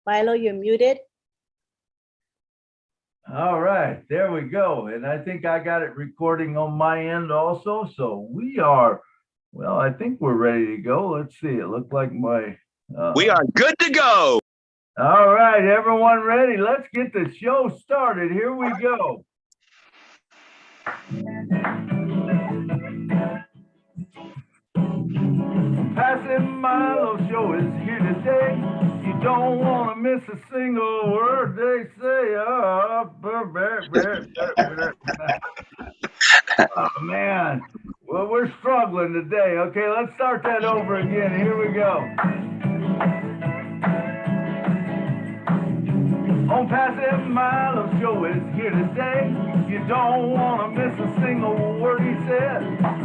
Milo, you're muted. All right, there we go. And I think I got it recording on my end also. So we are, well, I think we're ready to go. Let's see. It looked like my. We are good to go. All right, everyone ready? Let's get the show started. Here we go. Passing Milo show is here today. You don't want to miss a single word they say. Oh, man. Well, we're struggling today. Okay, let's start that over again. Here we go. On Passing Milo show is here today. You don't want to miss a single word he said.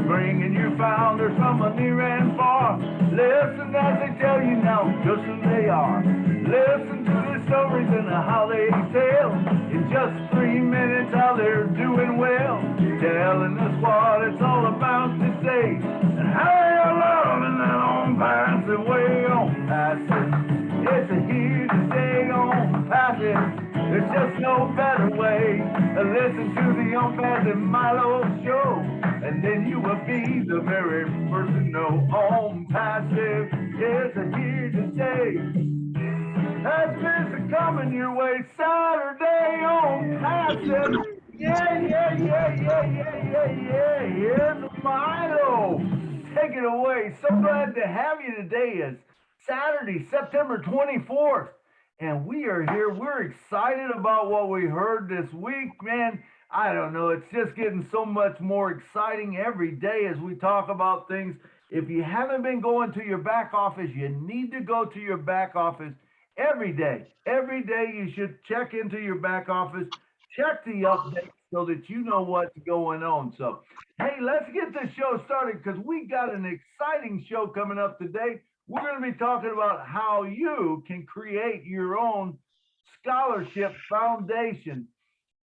Bringing you founders from near and far. Listen as they tell you now just who they are. Listen to the stories and how they tell. In just 3 minutes how they're doing well. Telling us what it's all about today. And how they're loving that on passing way on passing. It's a here today on passing. There's just no better way. Listen to the On Passing Milo show, and then you will be the very first to know. On Passive is here today. That's been coming your way Saturday on Passive. Yeah. Milo, take it away. So glad to have you today. It's Saturday, September 24th. And we are here. We're excited about what we heard this week, man. I don't know. It's just getting so much more exciting every day as we talk about things. If you haven't been going to your back office, you need to go to your back office every day. Every day you should check into your back office, check the updates so that you know what's going on. So, hey, let's get the show started because we got an exciting show coming up today. We're going to be talking about how you can create your own scholarship foundation.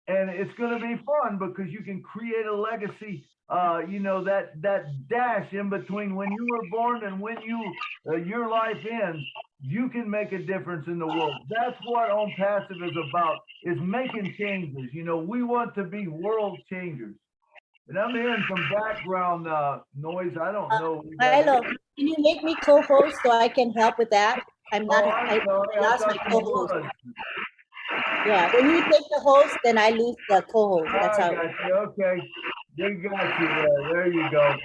And it's going to be fun because you can create a legacy, that dash in between when you were born and when your life ends, you can make a difference in the world. That's what On Passive is about, is making changes. You know, we want to be world changers. And I'm hearing some background noise. I don't know. Milo, can you make me co-host so I can help with that? I lost my co-host. Yeah, when you take the host, then I lose the co-host. That's how. Okay, they got you there. There you go.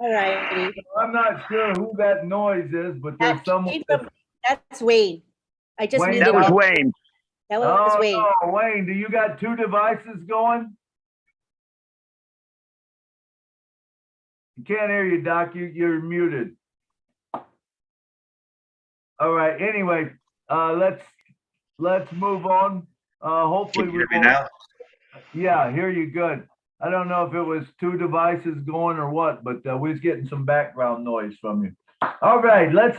All right. I'm not sure who that noise is, but there's someone. That's Wayne. I just Wayne. That was Wayne. That was Wayne. Oh, Wayne, do you got two devices going? You can't hear you, Doc. You're muted. All right. Anyway, let's move on. Hopefully Can you hear me now? Yeah, I hear you good. I don't know if it was two devices going or what, but we was getting some background noise from you. All right, let's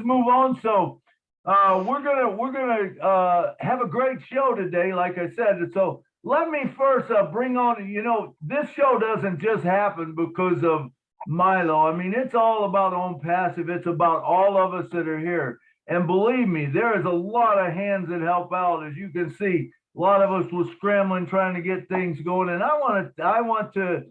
move on. So we're gonna have a great show today, like I said. So let me first bring on, this show doesn't just happen because of Milo. I mean, it's all about On Passive. It's about all of us that are here. And believe me, there is a lot of hands that help out. As you can see, a lot of us was scrambling, trying to get things going. And I want to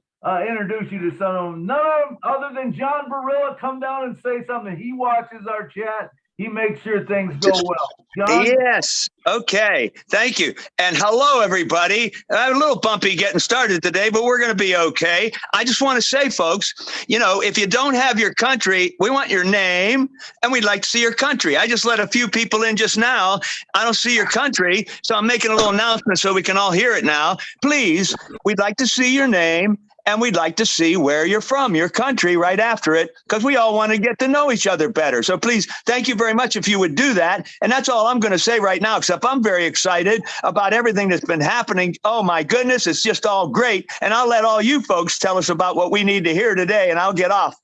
introduce you to some of them. None of them other than John Barilla. Come down and say something. He watches our chat. He makes sure things go well. John? Yes. Okay. Thank you. And hello, everybody. I'm a little bumpy getting started today, but we're going to be okay. I just want to say, folks, if you don't have your country, we want your name and we'd like to see your country. I just let a few people in just now. I don't see your country, so I'm making a little announcement so we can all hear it now. Please, we'd like to see your name. And we'd like to see where you're from, your country, right after it, because we all want to get to know each other better. So please, thank you very much if you would do that. And that's all I'm going to say right now, except I'm very excited about everything that's been happening. Oh, my goodness, it's just all great. And I'll let all you folks tell us about what we need to hear today, and I'll get off.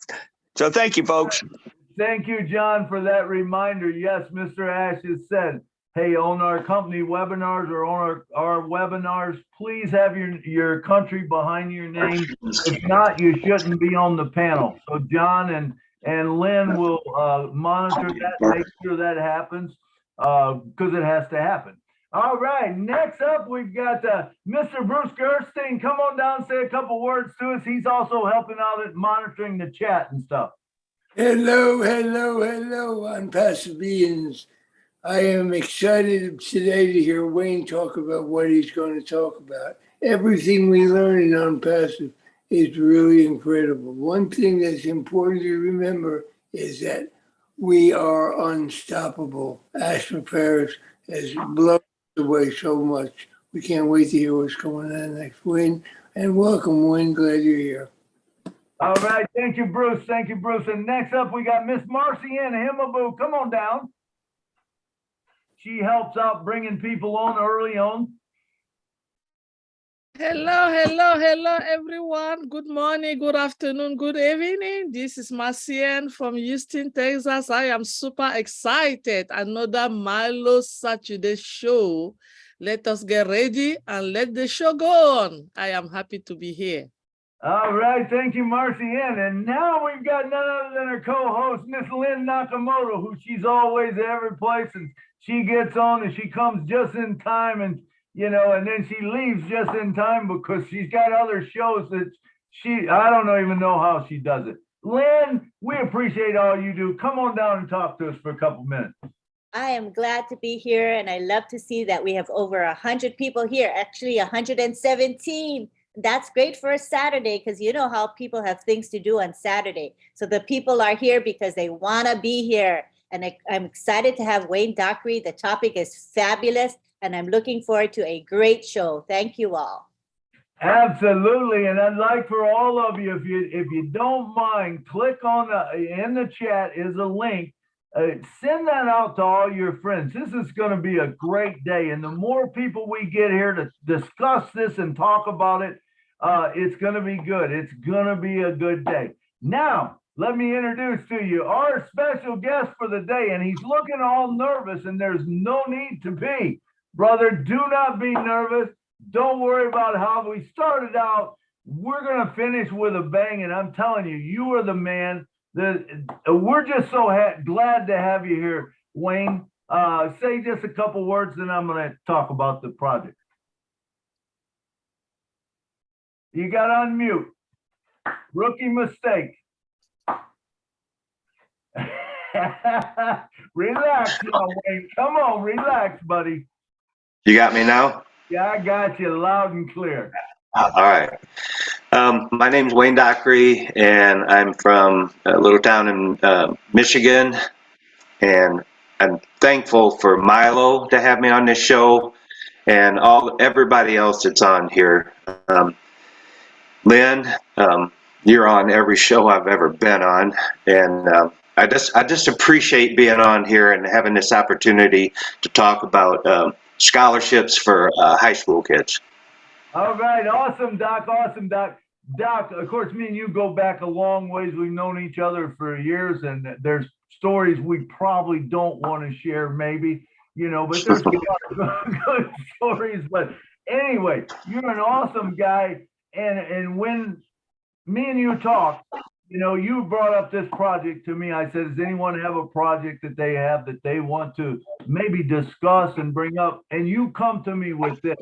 So thank you, folks. Thank you, John, for that reminder. Yes, Mr. Ash has said, hey, on our company webinars or on our webinars, please have your country behind your name. If not, you shouldn't be on the panel. So John and Lynn will monitor that, make sure that happens. because it has to happen. All right, next up, we've got Mr. Bruce Gerstein. Come on down and say a couple words to us. He's also helping out at monitoring the chat and stuff. Hello, hello, hello. I'm Passive Beans. I am excited today to hear Wayne talk about what he's going to talk about. Everything we learn on Passive is really incredible. One thing that's important to remember is that we are unstoppable. Ashton Ferris has blown away so much. We can't wait to hear what's going on next. Wayne, and welcome, Wayne. Glad you're here. All right, thank you, Bruce. Thank you, Bruce. And next up, we got Miss Marcy Ann Himmelboo. Come on down. She helps out bringing people on early on. Hello, hello, hello, everyone. Good morning, good afternoon, good evening. This is Marcian from Houston, Texas. I am super excited. Another MILO Saturday show. Let us get ready and let the show go on. I am happy to be here. All right, thank you, Marcy Ann. And now we've got none other than our co-host, Miss Lynn Nakamoto, who she's always at every place, and she gets on and she comes just in time, and you know, and then she leaves just in time because she's got other shows that I don't even know how she does it. Lynn, we appreciate all you do. Come on down and talk to us for a couple minutes. I am glad to be here, and I love to see that we have over 100 people here, actually 117. That's great for a Saturday because you know how people have things to do on Saturday. So the people are here because they want to be here. And I'm excited to have Wayne Dockery. The topic is fabulous, and I'm looking forward to a great show. Thank you all. Absolutely. And I'd like for all of you, if you don't mind, click on in the chat is a link. Send that out to all your friends. This is going to be a great day. And the more people we get here to discuss this and talk about it, it's going to be good. It's going to be a good day. Now, let me introduce to you our special guest for the day. And he's looking all nervous, and there's no need to be. Brother, do not be nervous. Don't worry about how we started out. We're going to finish with a bang. And I'm telling you, you are the man. We're just so glad to have you here, Wayne. Say just a couple words, then I'm going to talk about the project. You got on mute. Rookie mistake. Relax now, Wayne. Come on, relax, buddy. You got me now? Yeah, I got you loud and clear. All right. My name's Wayne Dockery, and I'm from a little town in Michigan, and I'm thankful for MILO to have me on this show, and everybody else that's on here. Lynn, you're on every show I've ever been on, and I just appreciate being on here and having this opportunity to talk about scholarships for high school kids. All right, awesome, Doc. Awesome, Doc. Doc, of course, me and you go back a long ways. We've known each other for years, and there's stories we probably don't want to share, maybe, you know, but there's good stories. But anyway, you're an awesome guy. And when me and you talk, you know, you brought up this project to me. I said, does anyone have a project that they have that they want to maybe discuss and bring up? And you come to me with this.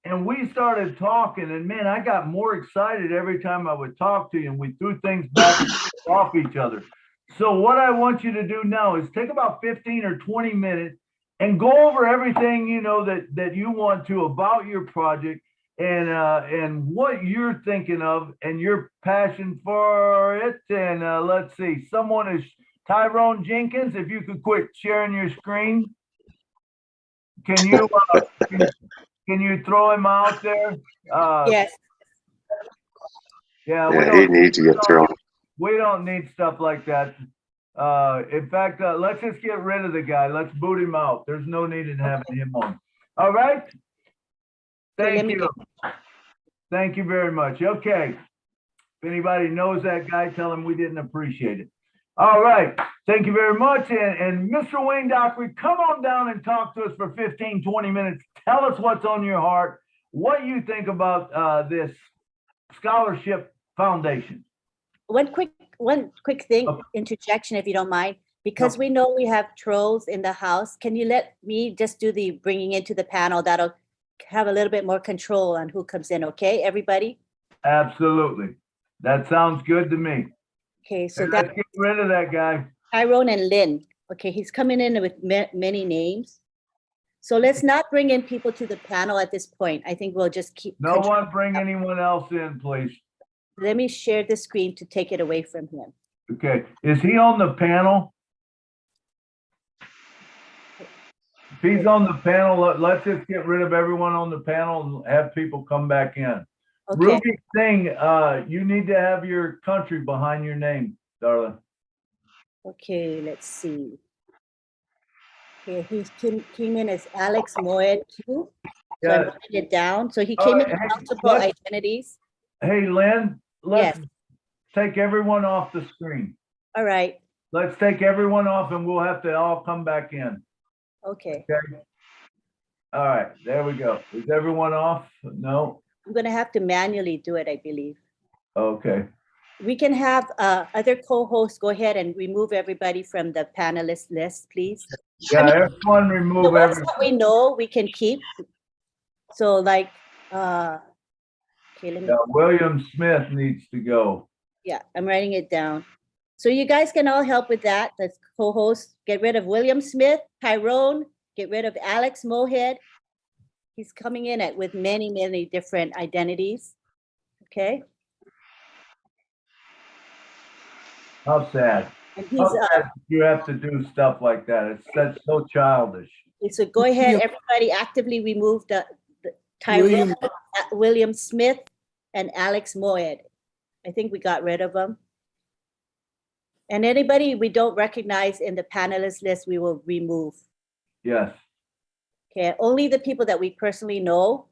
And we started talking, and man, I got more excited every time I would talk to you, and we threw things back and off each other. So what I want you to do now is take about 15 or 20 minutes and go over everything, you know, that you want to about your project, and what you're thinking of and your passion for it. And let's see, someone is Tyrone Jenkins. If you could quit sharing your screen, can you can you throw him out there? Yes. Yeah, he needs to get thrown. We don't need stuff like that. In fact, let's just get rid of the guy. Let's boot him out. There's no need in having him on. All right. Thank you. Thank you very much. Okay. If anybody knows that guy, tell him we didn't appreciate it. All right. Thank you very much. And Mr. Wayne Dockery, come on down and talk to us for 15, 20 minutes. Tell us what's on your heart, what you think about this scholarship foundation. One quick thing, interjection, if you don't mind. Because we know we have trolls in the house, can you let me just do the bringing into the panel? That'll have a little bit more control on who comes in, okay, everybody? Absolutely. That sounds good to me. Okay, so And that's let's get rid of that guy. Tyrone and Lynn. Okay, he's coming in with many names. So let's not bring in people to the panel at this point. I think we'll just keep. No one bring anyone else in, please. Let me share the screen to take it away from him. Okay, is he on the panel? If he's on the panel, let's just get rid of everyone on the panel and have people come back in. Okay. Ruby Singh, you need to have your country behind your name, darling. Okay, let's see. Okay, he came in as Alex Moed too. So I'm Yes. writing it down. So he came in with Hey, multiple identities. Hey, Lynn, let's Yes. take everyone off the screen. All right. Let's take everyone off and we'll have to all come back in. Okay. Okay. All right, there we go. Is everyone off? No? I'm gonna have to manually do it, I believe. Okay. We can have other co-hosts go ahead and remove everybody from the panelist list, please. Yeah, I mean, everyone the remove ones everyone. that we know we can keep. So like, okay, let me, Yeah, William Smith needs to go. yeah, I'm writing it down. So you guys can all help with that. Let's co-host, get rid of William Smith, Tyrone, get rid of Alex Mohead. He's coming in with many different identities. Okay. How sad. And How he's sad you have to do stuff like that. That's so childish. so go ahead, everybody actively remove the Tyrone, William Smith, and Alex Moed. I think we got rid of them. And anybody we don't recognize in the panelist list, we will remove. Yes. Okay, only the people that we personally know.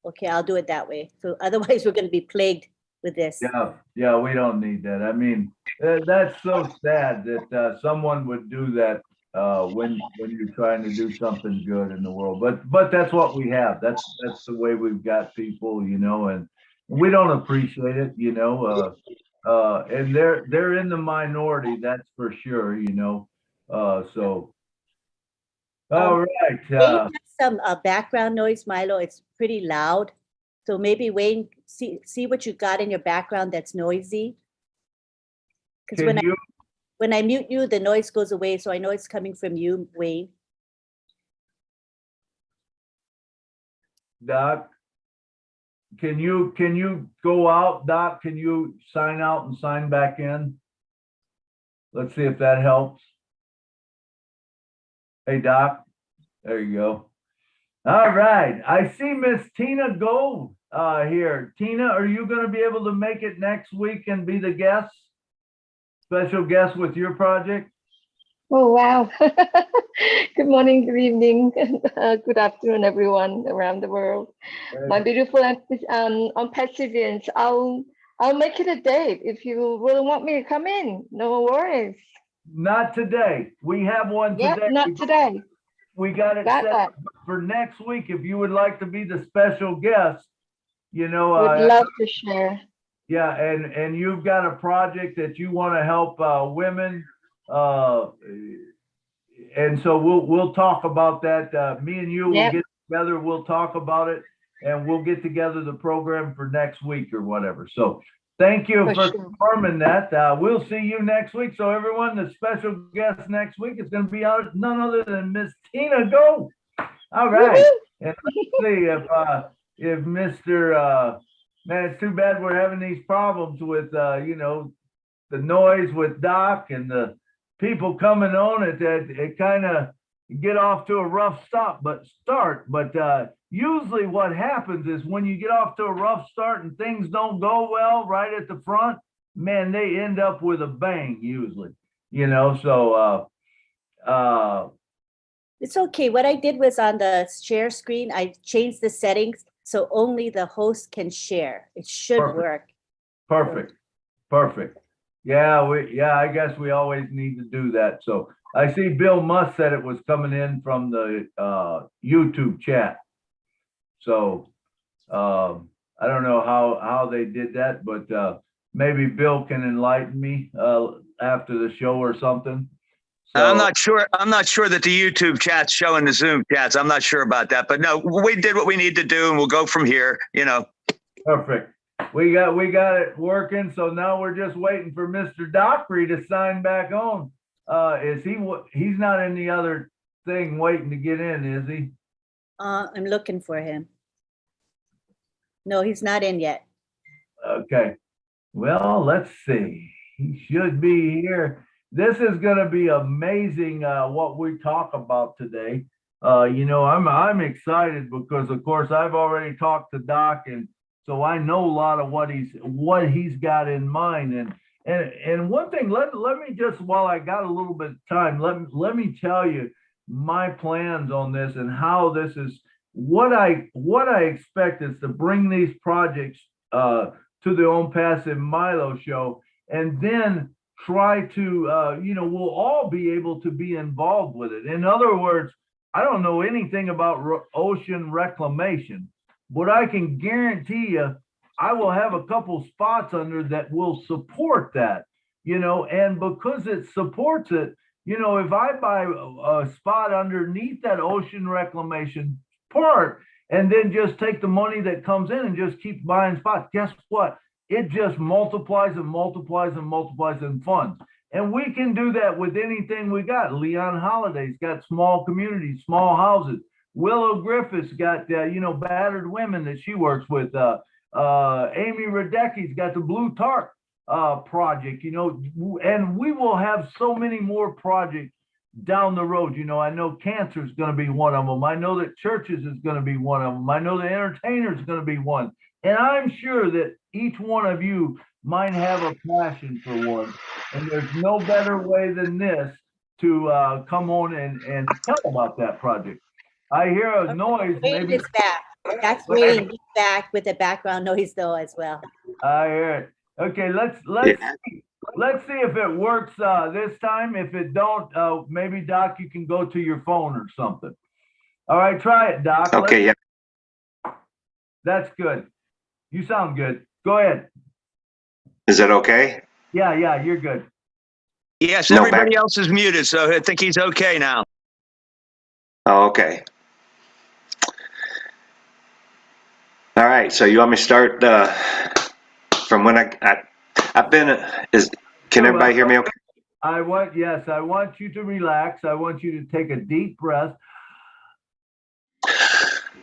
Okay, I'll do it that way. So otherwise we're gonna be plagued with this. Yeah, we don't need that. I mean, that's so sad that someone would do that when you're trying to do something good in the world. But that's what we have. That's the way we've got people, you know, and we don't appreciate it, you know. And they're in the minority, that's for sure, you know. So all right. Wayne has some background noise, Milo. It's pretty loud. So maybe Wayne, see what you got in your background that's noisy. Because when I mute you, the noise goes away. So I know it's coming from you, Wayne. Doc, can you go out, Doc? Can you sign out and sign back in? Let's see if that helps. Hey, Doc, there you go. All right, I see Miss Tina Gold here. Tina, are you going to be able to make it next week and be the guest? Special guest with your project? Oh, wow. Good morning, good evening, good afternoon, everyone around the world. My beautiful Perseverance, I'll make it a date if you really want me to come in. No worries. Not today. We have one today. Yep, not today. We got it set up for next week. If you would like to be the special guest, you know. Would love to share. Yeah, and you've got a project that you want to help women. And so we'll talk about that. Me and you will get together. We'll talk about it, and we'll get together the program for next week or whatever. So thank you for confirming that. We'll see you next week. So everyone, the special guest next week is going to be none other than Miss Tina Go. All right. And let's see if Mr. Man, it's too bad we're having these problems with you know, the noise with Doc and the people coming on it kind of get off to a rough start. But usually what happens is when you get off to a rough start and things don't go well right at the front, man, they end up with a bang usually, you know. So it's okay. What I did was on the share screen, I changed the settings so only the host can share. It should work. Perfect. Yeah, I guess we always need to do that. So I see Bill Musk said it was coming in from the YouTube chat. So I don't know how they did that, but maybe Bill can enlighten me after the show or something. I'm not sure. I'm not sure that the YouTube chat's showing the Zoom chats. I'm not sure about that, but no, we did what we need to do, and we'll go from here. You know. Perfect. We got it working. So now we're just waiting for Mr. Dockery to sign back on. He's not in the other thing waiting to get in, is he? I'm looking for him. No, he's not in yet. Okay. Well, let's see. He should be here. This is going to be amazing what we talk about today. I'm excited because, of course, I've already talked to Doc, and so I know a lot of what he's got in mind. And one thing, let me just, while I got a little bit of time, let me tell you my plans on this and how this is. What I expect is to bring these projects to the Own Passive Milo show, and then try to, we'll all be able to be involved with it. In other words, I don't know anything about ocean reclamation, but I can guarantee you I will have a couple spots under that will support that, and because it supports it, if I buy a spot underneath that ocean reclamation part and then just take the money that comes in and just keep buying spots, guess what? It just multiplies and multiplies and multiplies in funds. And we can do that with anything we got. Leon Holiday's got small communities, small houses. Willow Griffith's got, battered women that she works with. Amy Radecki's got the Blue Tarp project, and we will have so many more projects down the road. I know cancer is going to be one of them. I know that churches is going to be one of them. I know the entertainer is going to be one. And I'm sure that each one of you might have a passion for one. And there's no better way than this to come on and tell about that project. I hear a noise. Wayne Maybe is back. That's Wayne. He's back with the background noise though as well. I hear it. Okay, let's see if it works this time. If it don't, maybe Doc, you can go to your phone or something. All right, try it, Doc. Okay, yeah. That's good. You sound good. Go ahead. Is that okay? Yeah, you're good. Yes, No, everybody else is muted, so I think he's okay now. Oh, okay. All right. So you want me to start from when I've been? Can everybody hear me? Okay. I want you to relax. I want you to take a deep breath.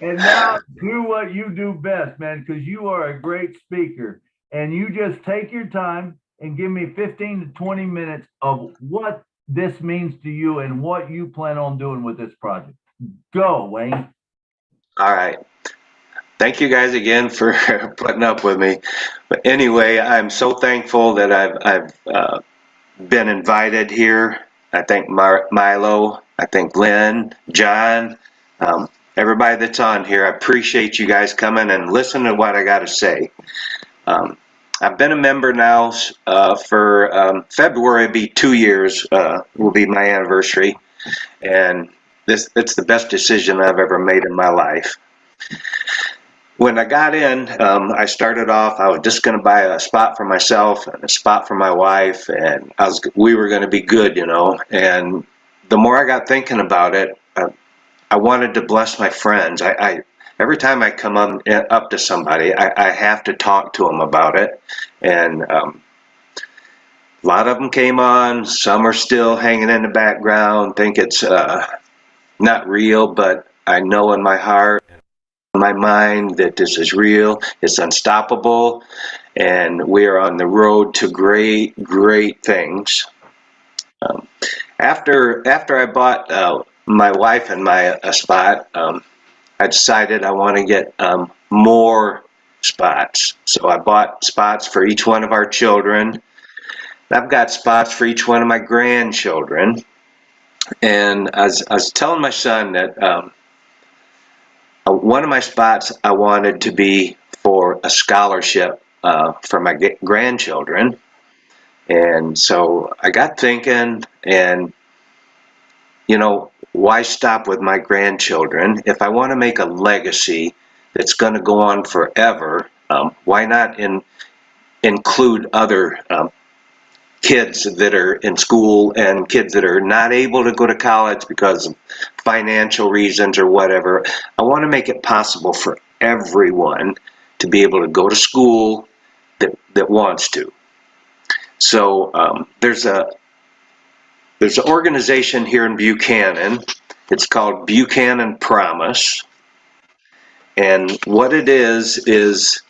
And now do what you do best, man, because you are a great speaker. And you just take your time and give me 15 to 20 minutes of what this means to you and what you plan on doing with this project. Go, Wayne. All right. Thank you guys again for putting up with me. But anyway, I'm so thankful that I've been invited here. I thank Milo. I thank Lynn, John, everybody that's on here. I appreciate you guys coming and listening to what I got to say. I've been a member now for February. It'll be 2 years. Will be my anniversary, and it's the best decision I've ever made in my life. When I got in, I started off, I was just going to buy a spot for myself and a spot for my wife, and we were going to be good, and the more I got thinking about it, I wanted to bless my friends. Every time I come up to somebody, I have to talk to them about it, and a lot of them came on. Some are still hanging in the background, think it's not real, but I know in my heart, my mind, that this is real. It's unstoppable, and we are on the road to great things. After I bought my wife and a spot, I decided I want to get more spots. So I bought spots for each one of our children. I've got spots for each one of my grandchildren, and I was telling my son that one of my spots I wanted to be for a scholarship for my grandchildren. And so I got thinking, and why stop with my grandchildren? If I want to make a legacy that's going to go on forever, why not include other kids that are in school and kids that are not able to go to college because of financial reasons or whatever. I want to make it possible for everyone to be able to go to school that wants to. So there's an organization here in Buchanan. It's called Buchanan Promise. And what it is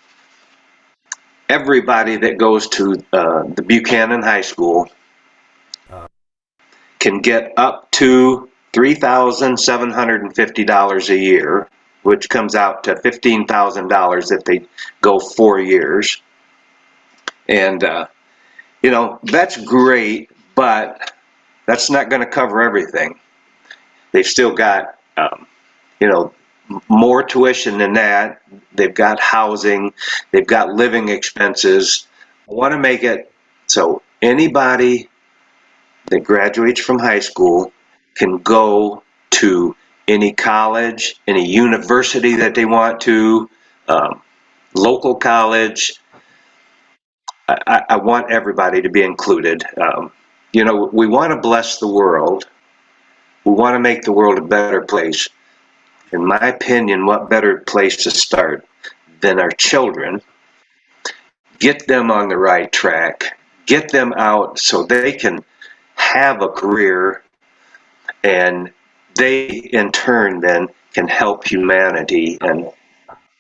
everybody that goes to the Buchanan High School can get up to $3,750 a year, which comes out to $15,000 if they go 4 years. And, you know, that's great, but that's not going to cover everything. They've still got, you know, more tuition than that. They've got housing, they've got living expenses. I want to make it so anybody that graduates from high school can go to any college, any university that they want to, local college. I want everybody to be included. You know, we want to bless the world. We want to make the world a better place. In my opinion, what better place to start than our children? Get them on the right track, get them out so they can have a career, and they in turn then can help humanity and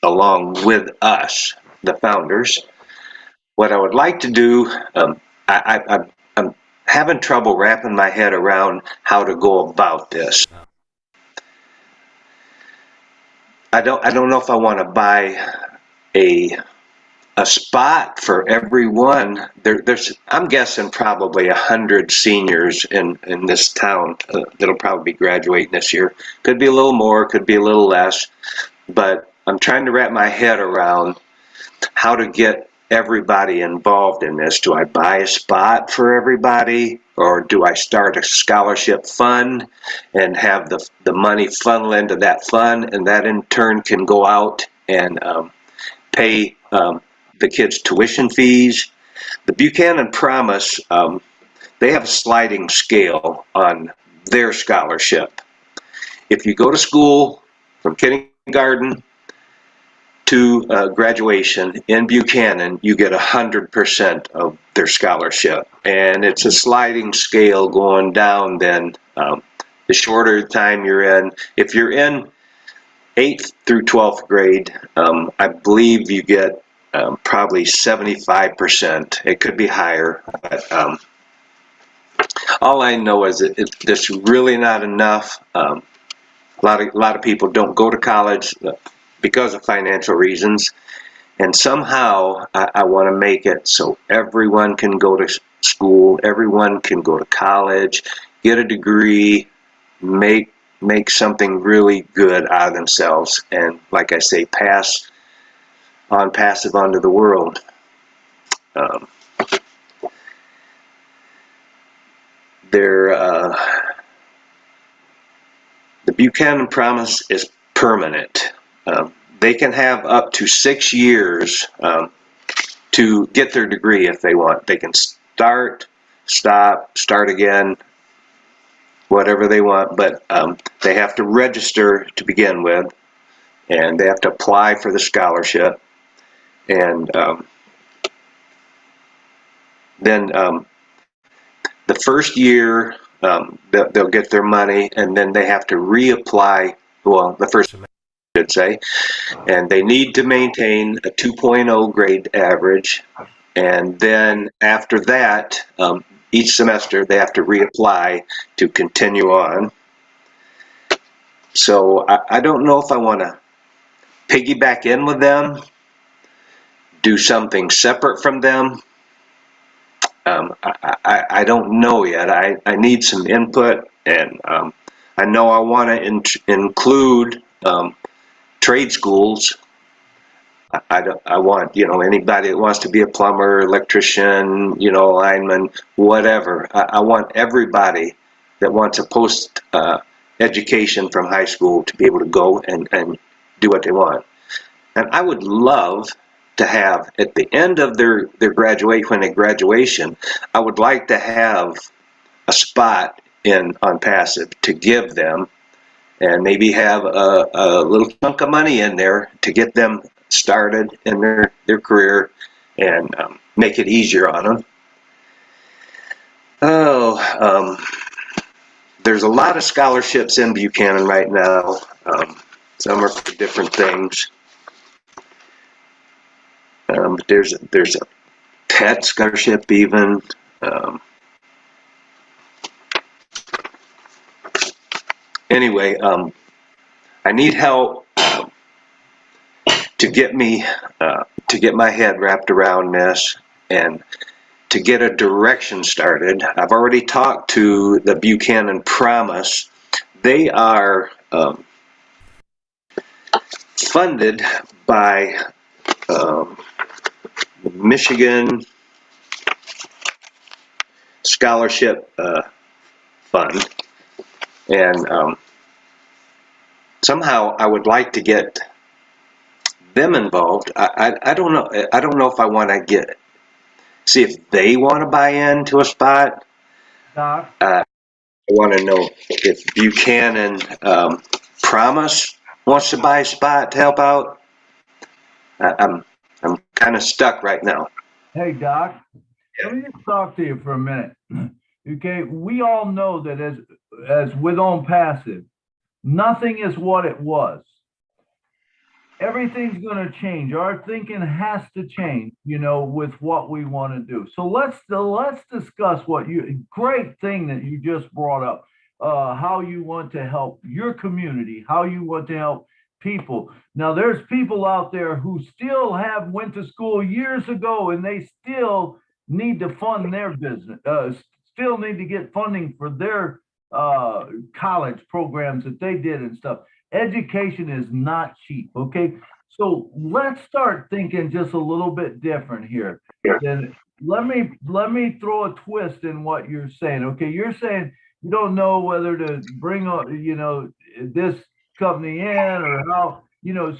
along with us, the founders. What I would like to do, I'm having trouble wrapping my head around how to go about this. I don't know if I want to buy a spot for everyone. There's I'm guessing probably 100 seniors in this town that'll probably be graduating this year. Could be a little more, could be a little less, but I'm trying to wrap my head around how to get everybody involved in this. Do I buy a spot for everybody, or do I start a scholarship fund and have the money funnel into that fund, and that in turn can go out and pay the kids' tuition fees? The Buchanan Promise, they have a sliding scale on their scholarship. If you go to school from kindergarten to graduation in Buchanan, you get 100% of their scholarship. And it's a sliding scale going down then. The shorter time you're in, if you're in 8th through 12th grade, I believe you get probably 75%. It could be higher, but all I know is that it's really not enough. A lot of people don't go to college because of financial reasons, and somehow I want to make it so everyone can go to school, everyone can go to college, get a degree, make something really good out of themselves, and like I say, pass it on to the world. The Buchanan Promise is permanent. They can have up to 6 years to get their degree if they want. They can start, stop, start again, whatever they want, but they have to register to begin with, and they have to apply for the scholarship, and then the first year they'll get their money, and then they have to reapply, well, the first semester, I should say, and they need to maintain a 2.0 grade average, and then after that, each semester they have to reapply to continue on. So I don't know if I want to piggyback in with them, do something separate from them. I don't know yet. I need some input, and I know I want to include trade schools. I want, you know, anybody that wants to be a plumber, electrician, you know, lineman, whatever. I want everybody that wants a post education from high school to be able to go and do what they want. And I would love to have at the end of their graduation, I would like to have a spot on passive to give them, and maybe have a little chunk of money in there to get them started in their career, and make it easier on them. There's a lot of scholarships in Buchanan right now. Some are for different things. But there's a pet scholarship even. Anyway, I need help to get my head wrapped around this and to get a direction started. I've already talked to the Buchanan Promise. They are funded by Michigan Scholarship Fund, and somehow I would like to get them involved. I don't know. I don't know if I want to see if they want to buy into a spot. Doc, I want to know if Buchanan Promise wants to buy a spot to help out. I'm kind of stuck right now. hey, Doc, let me just talk to you for a minute. Okay, we all know that as with On Passive, nothing is what it was. Everything's going to change. Our thinking has to change, with what we want to do. So let's discuss great thing that you just brought up, how you want to help your community, how you want to help people. Now, there's people out there who still went to school years ago, and they still need to fund their business, still need to get funding for their college programs that they did and stuff. Education is not cheap, okay? So let's start thinking just a little bit different here. Yeah. Then let me throw a twist in what you're saying. Okay, you're saying you don't know whether to bring this company in or how,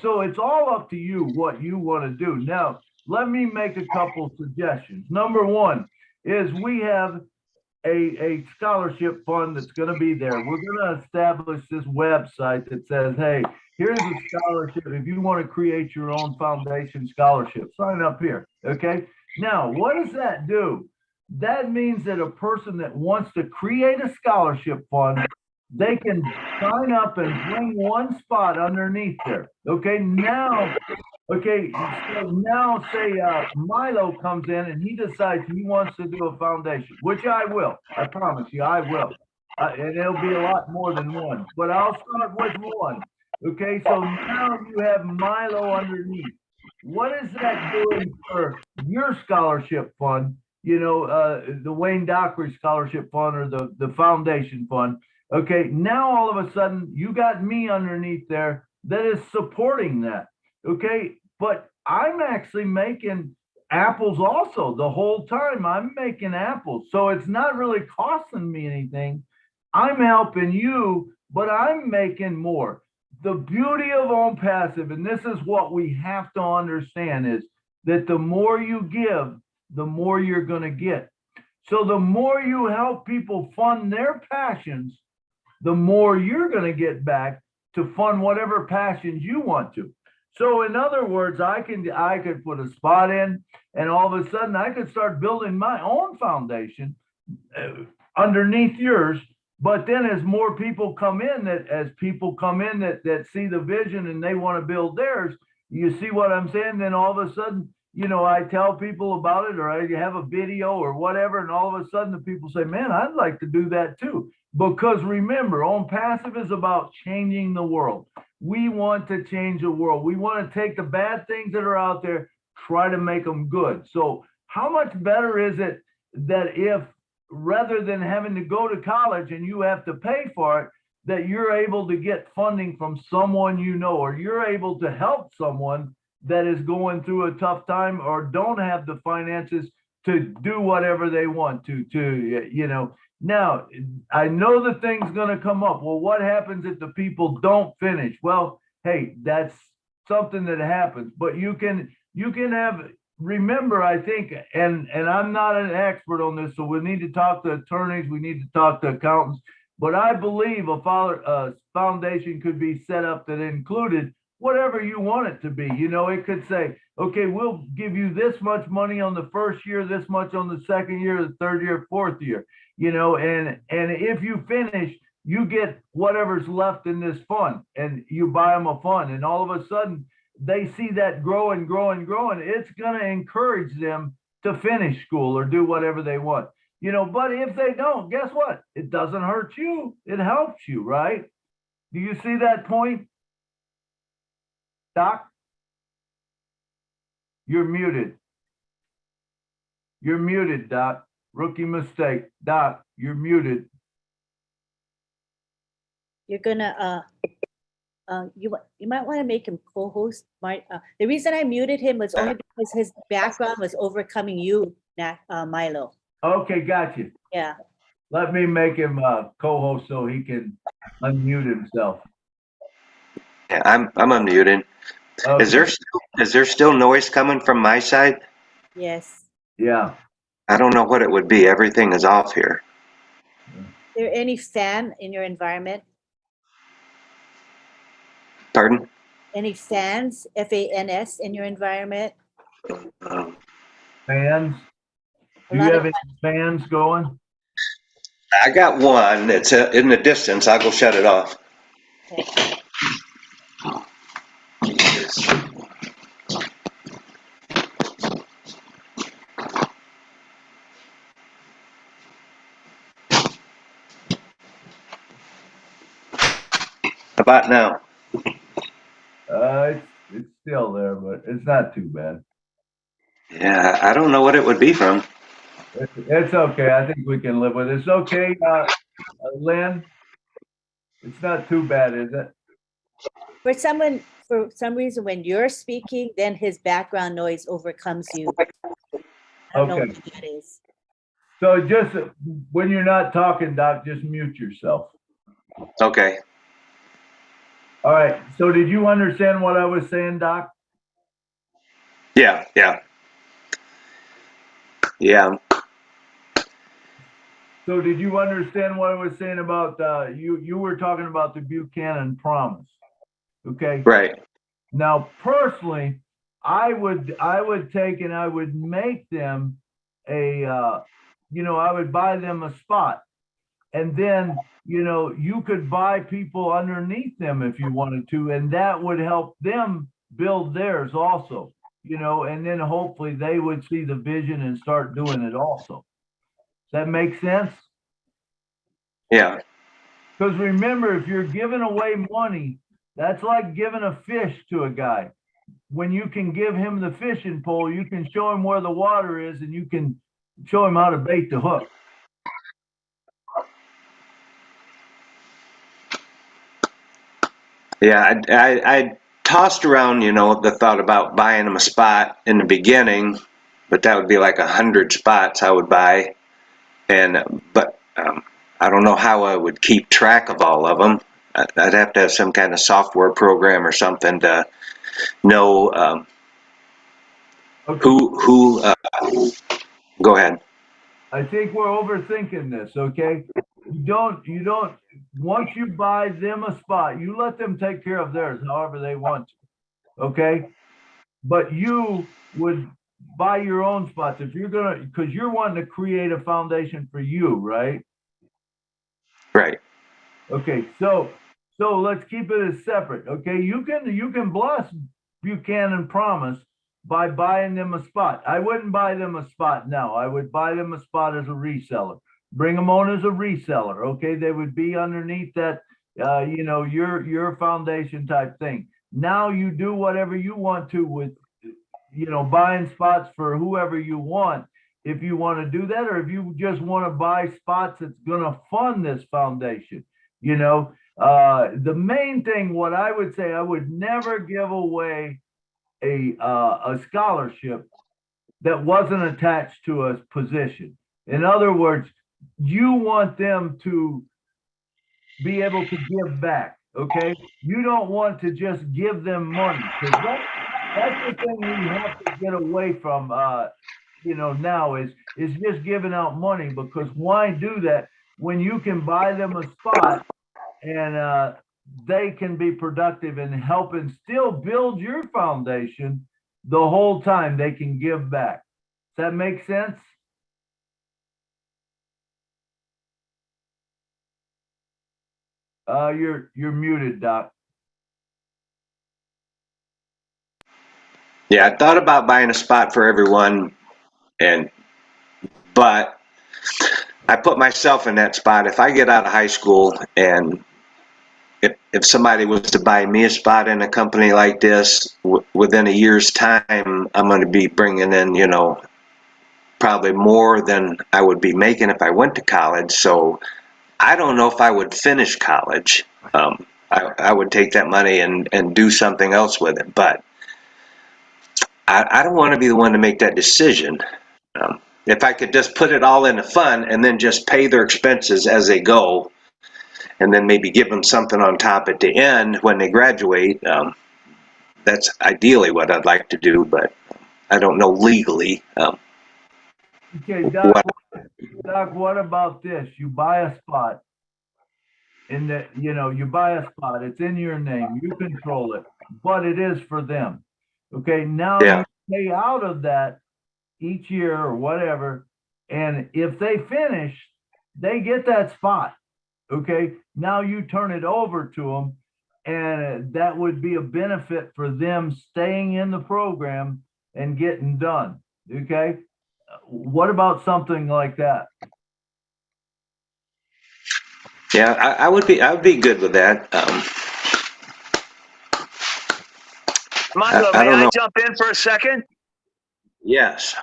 so it's all up to you what you want to do. Now, let me make a couple suggestions. Number one is we have a scholarship fund that's going to be there. We're going to establish this website that says, hey, here's a scholarship. If you want to create your own foundation scholarship, sign up here. Okay. Now, what does that do? That means that a person that wants to create a scholarship fund, they can sign up and bring one spot underneath there. Okay. Okay, so now say MILO comes in and he decides he wants to do a foundation, which I will. I promise you, I will. And it'll be a lot more than one, but I'll start with one. Okay, so now you have MILO underneath. What is that doing for your scholarship fund? The Wayne Dockery Scholarship Fund or the Foundation Fund. Okay, now all of a sudden you got me underneath there that is supporting that. Okay, but I'm actually making apples also the whole time. I'm making apples. So it's not really costing me anything. I'm helping you, but I'm making more. The beauty of On Passive, and this is what we have to understand, is that the more you give, the more you're going to get. So the more you help people fund their passions, the more you're going to get back to fund whatever passions you want to. So in other words, I could put a spot in, and all of a sudden I could start building my own foundation underneath yours. But then as more people come in, that see the vision and they want to build theirs, you see what I'm saying? Then all of a sudden, I tell people about it, or I have a video or whatever, and all of a sudden the people say, man, I'd like to do that too. Because remember, On Passive is about changing the world. We want to change the world. We want to take the bad things that are out there, try to make them good. So how much better is it that if rather than having to go to college and you have to pay for it, that you're able to get funding from someone or you're able to help someone that is going through a tough time or don't have the finances to do whatever they want to. Now, I know the thing's going to come up. Well, what happens if the people don't finish? Well, hey, that's something that happens, but you can you can have, remember, I think, and I'm not an expert on this, so we need to talk to attorneys, we need to talk to accountants, but I believe a foundation could be set up that included whatever you want it to be. You know, it could say, okay, we'll give you this much money on the first year, this much on the second year, the third year, fourth year, you know, and if you finish, you get whatever's left in this fund, and you buy them a fund, and all of a sudden they see that grow and grow and grow, and it's going to encourage them to finish school or do whatever they want. You know, but if they don't, guess what? It doesn't hurt you. It helps you, right? Do you see that point? Doc? You're muted. You're muted, Doc. Rookie mistake. Doc, you're muted. You're gonna you might want to make him co-host. The reason I muted him was only because his background was overcoming you, Milo. Okay, got you. Yeah. Let me make him co-host so he can unmute himself. Yeah, I'm unmuted. Okay. Is there still noise coming from my side? Yes. Yeah. I don't know what it would be. Everything is off here. Is there any fan in your environment? Pardon? Any fans, FANS, in your environment? Fans? Do you have any fans going? I got one. It's in the distance. I'll go shut it off. Okay. How about now? It's still there, but it's not too bad. Yeah, I don't know what it would be from. It's okay. I think we can live with it. It's okay, Lynn. It's not too bad, is it? For some reason, when you're speaking, then his background noise overcomes you. I don't know Okay. what that is. So just when you're not talking, Doc, just mute yourself. Okay. All right. So did you understand what I was saying, Doc? Yeah. So did you understand what I was saying about you were talking about the Buchanan Promise? Okay. Right. Now, personally, I would take and I would make them I would buy them a spot, and then you could buy people underneath them if you wanted to, and that would help them build theirs also. And then hopefully they would see the vision and start doing it also. Does that make sense? Yeah. Because remember, if you're giving away money, that's like giving a fish to a guy. When you can give him the fishing pole, you can show him where the water is, and you can show him how to bait the hook. Yeah, I tossed around, the thought about buying them a spot in the beginning, but that would be like 100 spots I would buy, but I don't know how I would keep track of all of them. I'd have to have some kind of software program or something to know Okay. who. Go ahead. I think we're overthinking this, okay? You don't, once you buy them a spot, you let them take care of theirs however they want to, okay? But you would buy your own spots if you're gonna, because you're wanting to create a foundation for you, right? Right. Okay, so let's keep it as separate, okay? You can bless Buchanan Promise by buying them a spot. I wouldn't buy them a spot now. I would buy them a spot as a reseller. Bring them on as a reseller, okay? They would be underneath that, your foundation type thing. Now you do whatever you want to with, buying spots for whoever you want. If you want to do that, or if you just want to buy spots that's going to fund this foundation, the main thing, what I would say, I would never give away a scholarship that wasn't attached to a position. In other words, you want them to be able to give back, okay? You don't want to just give them money, because That's the thing we have to get away from, now is just giving out money, because why do that when you can buy them a spot and they can be productive and help and still build your foundation the whole time they can give back. Does that make sense? You're muted, Doc. Yeah, I thought about buying a spot for everyone, but I put myself in that spot. If I get out of high school and if somebody was to buy me a spot in a company like this, within a year's time, I'm going to be bringing in, probably more than I would be making if I went to college. So I don't know if I would finish college. I would take that money and do something else with it, but I don't want to be the one to make that decision. If I could just put it all in a fund and then just pay their expenses as they go, and then maybe give them something on top at the end when they graduate, that's ideally what I'd like to do, but I don't know legally. Okay, Doc, what about this? You buy a spot you buy a spot, it's in your name, you control it, but it is for them. Okay, now Yeah. you pay out of that each year or whatever, and if they finish, they get that spot. Okay, now you turn it over to them, and that would be a benefit for them staying in the program and getting done. Okay, what about something like that? Yeah, I would be good with that. Milo, I may don't I know. jump in for a second? Yes.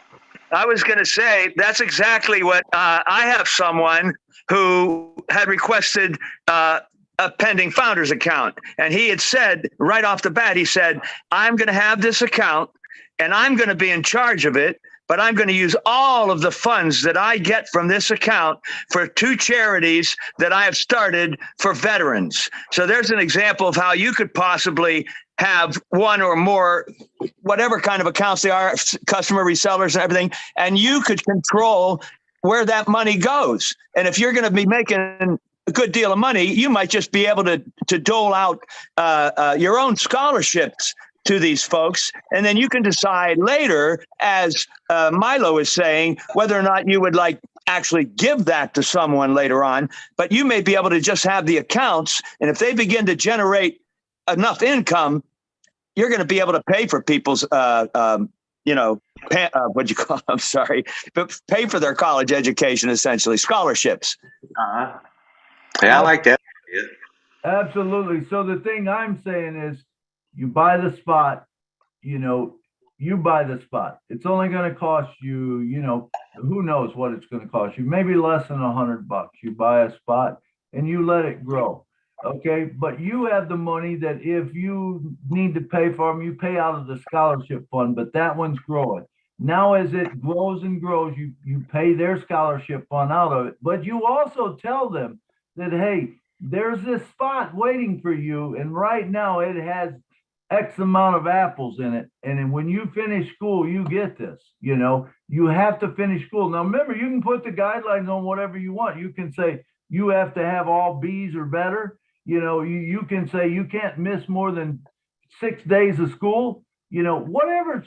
I was going to say that's exactly what I have someone who had requested a pending founders account. And he had said right off the bat, he said, I'm going to have this account and I'm going to be in charge of it, but I'm going to use all of the funds that I get from this account for 2 charities that I have started for veterans. So there's an example of how you could possibly have one or more, whatever kind of accounts they are, customer resellers and everything, and you could control where that money goes. And if you're going to be making a good deal of money, you might just be able to dole out your own scholarships to these folks. And then you can decide later, as Milo is saying, whether or not you would like actually give that to someone later on. But you may be able to just have the accounts. And if they begin to generate enough income, you're going to be able to pay for people's, what'd you call them? I'm sorry, but pay for their college education, essentially, scholarships. Yeah, I like that. Absolutely. So the thing I'm saying is, you buy the spot, you buy the spot. It's only going to cost you, who knows what it's going to cost you, maybe less than $100. You buy a spot and you let it grow. Okay, but you have the money that if you need to pay for them, you pay out of the scholarship fund, but that one's growing. Now, as it grows and grows, you pay their scholarship fund out of it, but you also tell them that, hey, there's this spot waiting for you, and right now it has X amount of apples in it. And then when you finish school, you get this. You have to finish school. Now, remember, you can put the guidelines on whatever you want. You can say you have to have all B's or better. You can say you can't miss more than 6 days of school. Whatever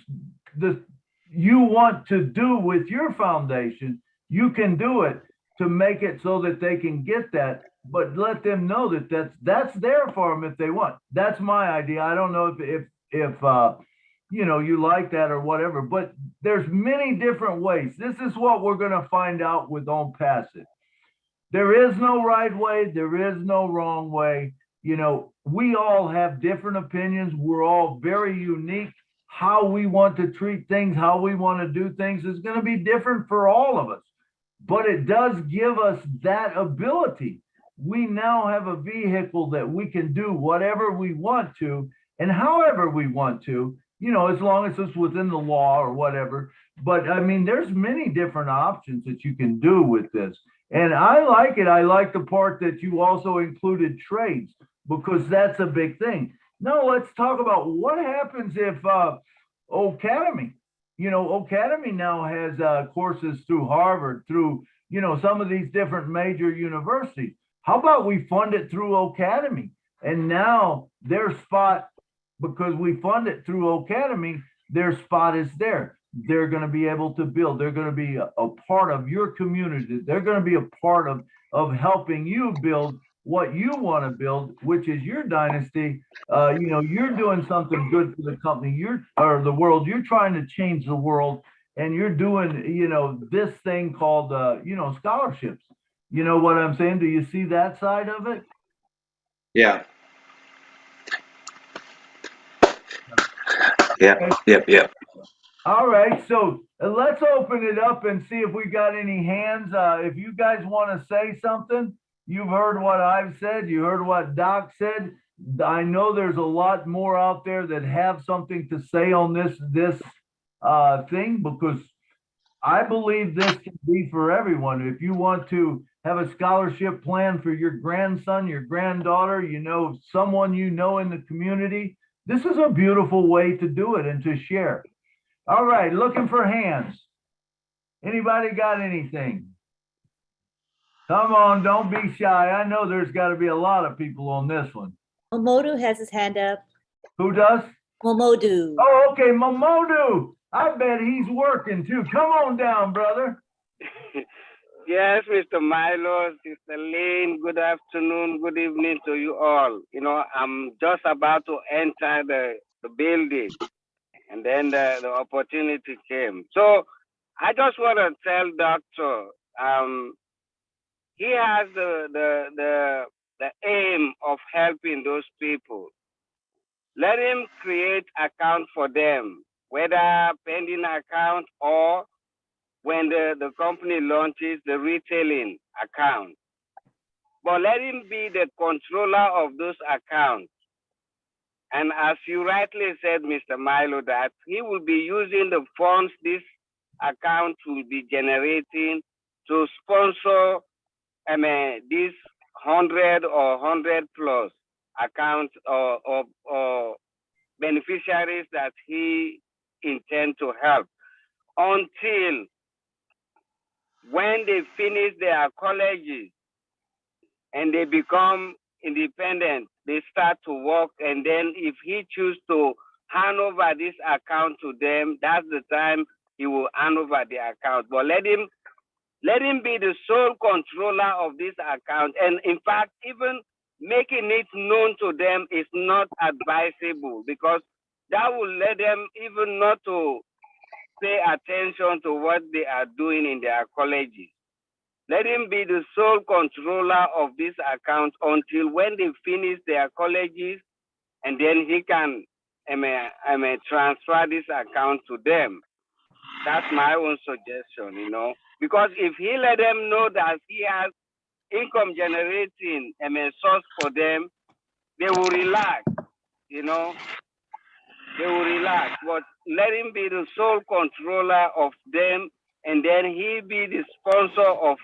you want to do with your foundation, you can do it to make it so that they can get that. But let them know that that's there for them if they want. That's my idea. I don't know if you like that or whatever, but there's many different ways. This is what we're going to find out with On Passive. There is no right way. There is no wrong way. We all have different opinions. We're all very unique. How we want to treat things, how we want to do things is going to be different for all of us. But it does give us that ability. We now have a vehicle that we can do whatever we want to and however we want to, as long as it's within the law or whatever. But I mean, there's many different options that you can do with this. And I like it. I like the part that you also included trades, because that's a big thing. Now let's talk about what happens if Academy. Academy now has courses through Harvard, through, some of these different major universities. How about we fund it through Academy? And now their spot, because we fund it through Academy, their spot is there. They're going to be able to build. They're going to be a part of your community. They're going to be a part of helping you build what you want to build, which is your dynasty. You're doing something good for the company, or the world. You're trying to change the world, and you're doing, this thing called, scholarships. You know what I'm saying? Do you see that side of it? Yeah. Yep. All right, so let's open it up and see if we got any hands. If you guys want to say something, you've heard what I've said. You heard what Doc said. I know there's a lot more out there that have something to say on this thing, because I believe this can be for everyone. If you want to have a scholarship plan for your grandson, your granddaughter, someone in the community, this is a beautiful way to do it and to share. All right, looking for hands. Anybody got anything? Come on, don't be shy. I know there's got to be a lot of people on this one. Momodu has his hand up. Who does? Momodu. Oh, okay, Momodu. I bet he's working too. Come on down, brother. Yes, Mr. Milo, Sister Lynn, good afternoon, good evening to you all. I'm just about to enter the building, and then the opportunity came. So I just want to tell Doctor, he has the aim of helping those people. Let him create account for them, whether pending account or when the company launches the retailing account. But let him be the controller of those accounts. And as you rightly said, Mr. Milo, that he will be using the funds this account will be generating to sponsor this 100 or 100 plus accounts or beneficiaries that he intends to help, until when they finish their colleges and they become independent, they start to work, and then if he chooses to hand over this account to them, that's the time he will hand over the account. But let him be the sole controller of this account. And in fact, even making it known to them is not advisable, because that will let them even not to pay attention to what they are doing in their colleges. Let him be the sole controller of this account until when they finish their colleges, and then he can transfer this account to them. That's my own suggestion, because if he let them know that he has income generating source for them, they will relax, they will relax. But let him be the sole controller of them, and then he be the sponsor of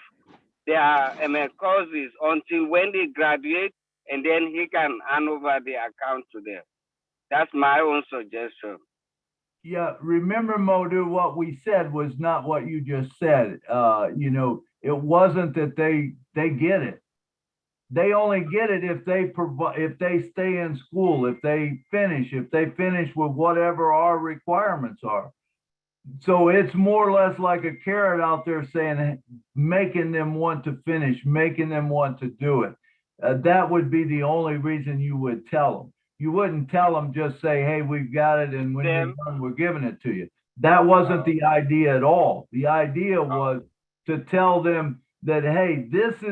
their courses until when they graduate, and then he can hand over the account to them. That's my own suggestion. Yeah, remember, Modu, what we said was not what you just said. It wasn't that they get it. They only get it if they stay in school, if they finish with whatever our requirements are. So it's more or less like a carrot out there saying, making them want to finish, making them want to do it. That would be the only reason you would tell them. You wouldn't tell them, just say, hey, we've got it, and when you're done, we're giving it to you. That wasn't the idea at all. The idea was to tell them that, hey, this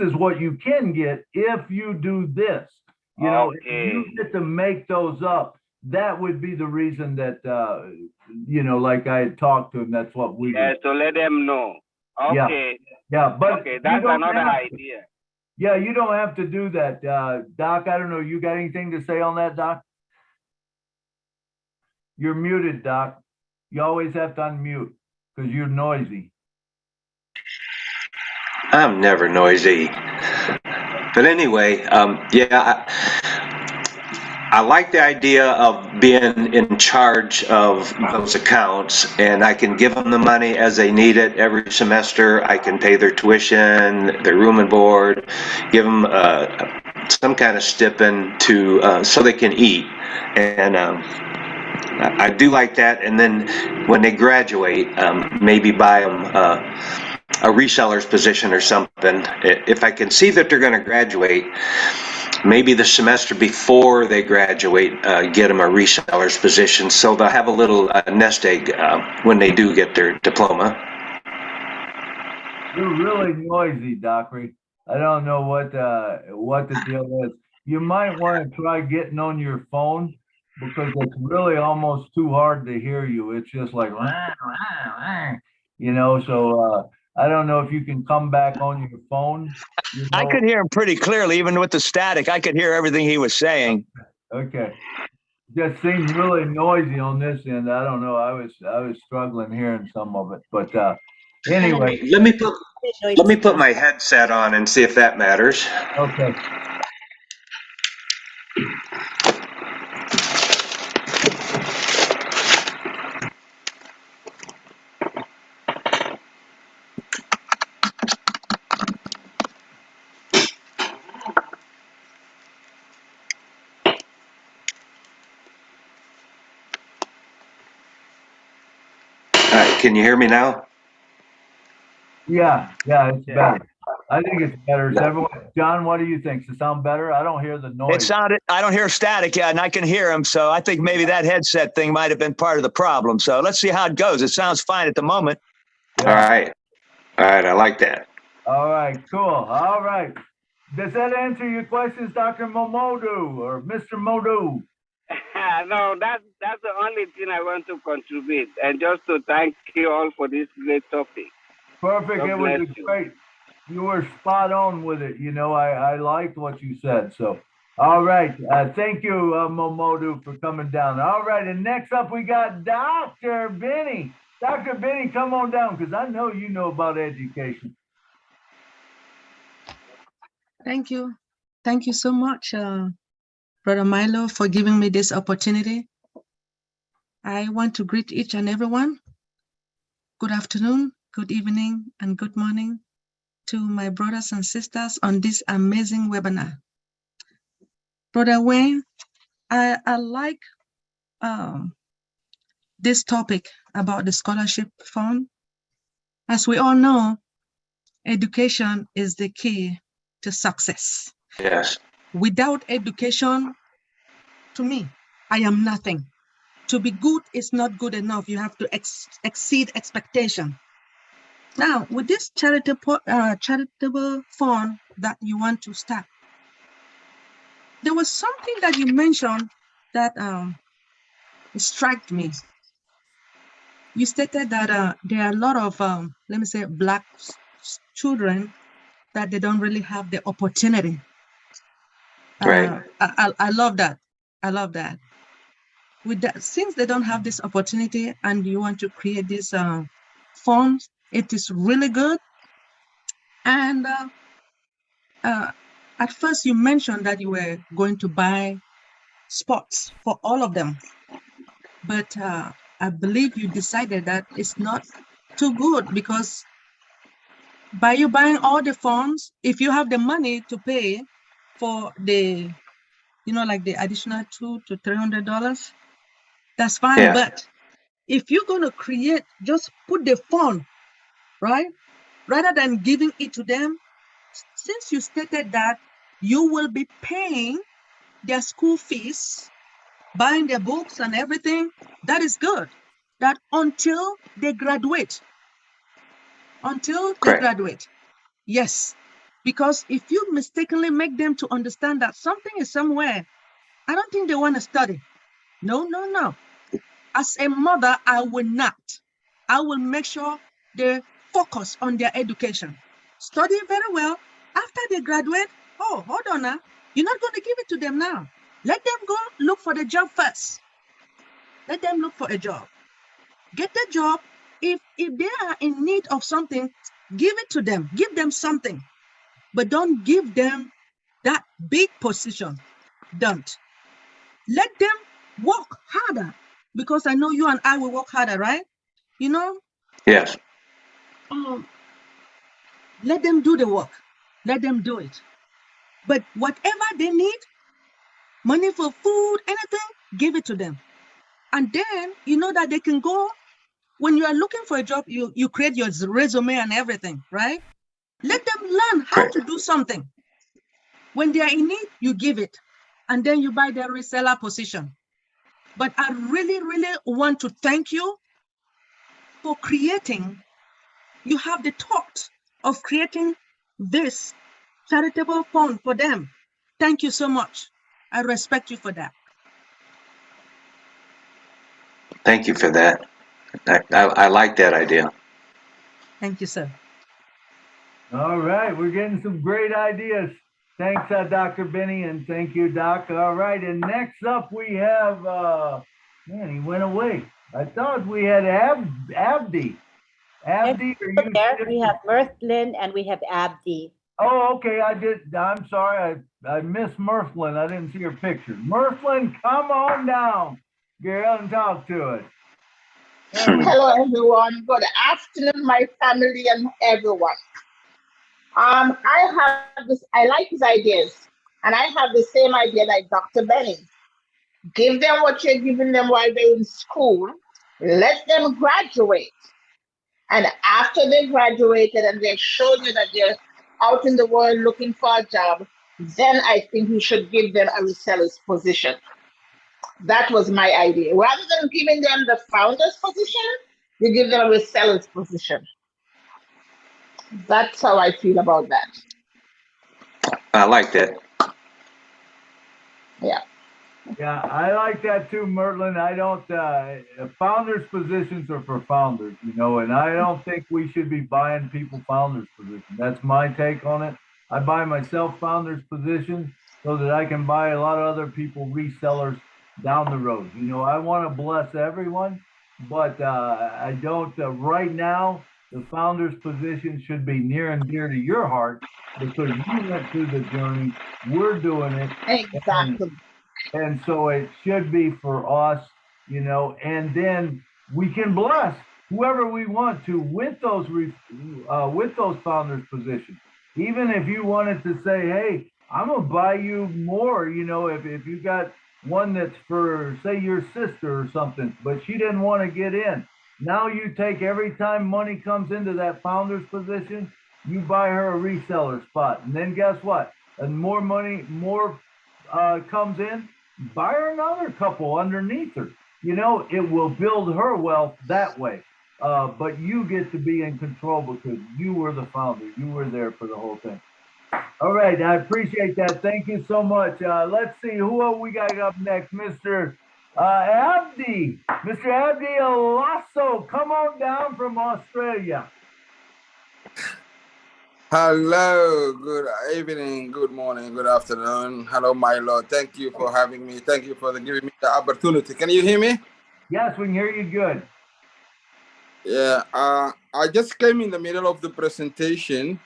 is what you can get if you do this. If you get to make those up, that would be the reason that, like I had talked to him, that's what we do. To let them know. Okay. Yeah, but okay, that's another idea. Yeah, you don't have to do that. Doc, I don't know. You got anything to say on that, Doc? You're muted, Doc. You always have to unmute because you're noisy. I'm never noisy. But anyway, I like the idea of being in charge of those accounts, and I can give them the money as they need it every semester. I can pay their tuition, their room and board, give them some kind of stipend to so they can eat. And I do like that. And then when they graduate, maybe buy them a reseller's position or something. If I can see that they're going to graduate, maybe the semester before they graduate, get them a reseller's position so they'll have a little nest egg when they do get their diploma. You're really noisy, Dockery. I don't know what the deal is. You might want to try getting on your phone because it's really almost too hard to hear you. It's just like, wah, wah, wah, you know, so I don't know if you can come back on your phone. You I know. could hear him pretty clearly, even with the static. I could hear everything he was saying. Okay. Just seemed really noisy on this end. I don't know. I was struggling hearing some of it, but anyway. Let me put my headset on and see if that matters. Okay. All right, can you hear me now? Yeah, it's better. I think it's better. Is everyone, John, what do you think? Does it sound better? I don't hear the noise. I don't hear static, and I can hear him. So I think maybe that headset thing might have been part of the problem. So let's see how it goes. It sounds fine at the moment. Yeah. All right, I like that. All right, cool. All right. Does that answer your questions, Dr. Momodu or Mr. Modu? No, that's the only thing I want to contribute, and just to thank you all for this great topic. Perfect. God It was bless you. great. You were spot on with it. You know, I liked what you said. So, all right. Thank you, Momodu, for coming down. All right. And next up, we got Dr. Benny. Dr. Benny, come on down because I know you know about education. Thank you. Thank you so much, Brother Milo, for giving me this opportunity. I want to greet each and everyone. Good afternoon, good evening, and good morning to my brothers and sisters on this amazing webinar. Brother Wayne, I like this topic about the scholarship fund. As we all know, education is the key to success. Yes. Without education, to me, I am nothing. To be good is not good enough. You have to exceed expectation. Now, with this charitable fund that you want to start, there was something that you mentioned that struck me. You stated that there are a lot of, let me say, Black children that they don't really have the opportunity. Right. I love that. I love that. With that, since they don't have this opportunity and you want to create this fund, it is really good. And at first you mentioned that you were going to buy spots for all of them, but I believe you decided that it's not too good because by you buying all the funds, if you have the money to pay for the, like the additional $200 to $300, that's fine. Yeah. But if you're going to create, just put the fund, right? Rather than giving it to them, since you stated that you will be paying their school fees, buying their books and everything, that is good. That until they graduate. Yes. Because if you mistakenly make them to understand that something is somewhere, I don't think they want to study. No. As a mother, I will not. I will make sure they focus on their education. Study very well. After they graduate, oh, hold on now. You're not going to give it to them now. Let them go look for the job first. Let them look for a job. Get the job. If they are in need of something, give it to them. Give them something. But don't give them that big position. Don't. Let them work harder, because I know you and I will work harder, right? You know, Yes. Let them do the work. Let them do it. But whatever they need, money for food, anything, give it to them. And then you know that they can go, when you are looking for a job, you create your resume and everything, right? Let them learn how to do something. When they are in need, you give it. And then you buy their reseller position. But I really, really want to thank you for creating, you have the thought of creating this charitable fund for them. Thank you so much. I respect you for that. Thank you for that. I like that idea. Thank you, sir. All right, we're getting some great ideas. Thanks, Dr. Benny, and thank you, Doc. All right, and next up we have, man, he went away. I thought we had Abdi. Abdi, are you There still? we have Mirthlin and we have Abdi. Oh, okay, I'm sorry, I missed Mirthlin. I didn't see her picture. Mirthlin, come on down, girl, and talk to us. Hello, everyone. Good afternoon, my family and everyone. I like his ideas, and I have the same idea like Dr. Benny. Give them what you're giving them while they're in school. Let them graduate. And after they graduated and they've shown you that they're out in the world looking for a job, then I think you should give them a reseller's position. That was my idea. Rather than giving them the founder's position, you give them a reseller's position. That's how I feel about that. I like that. Yeah. Yeah, I like that too, Merlin. I don't, founders' positions are for founders, you know, and I don't think we should be buying people founders' positions. That's my take on it. I buy myself founders' positions so that I can buy a lot of other people resellers down the road. You know, I want to bless everyone, but I don't, right now, the founders' position should be near and dear to your heart because you went through the journey. We're doing it. Exactly. And so it should be for us, you know, and then we can bless whoever we want to with those founders positions. Even if you wanted to say, hey, I'm gonna buy you more, you know, if you got one that's for say your sister or something, but she didn't want to get in. Now you take every time money comes into that founder's position, you buy her a reseller spot. And then guess what? And more money, comes in, buy her another couple underneath her. You know, it will build her wealth that way. But you get to be in control because you were the founder. You were there for the whole thing. All right, I appreciate that. Thank you so much. Let's see who we got up next, Mr. Abdi. Mr. Abdi Alasso, come on down from Australia. Hello, good evening, good morning, good afternoon. Hello, Milo. Thank you for having me. Thank you for giving me the opportunity. Can you hear me? Yes, we can hear you good. Yeah, I just came in the middle of the presentation,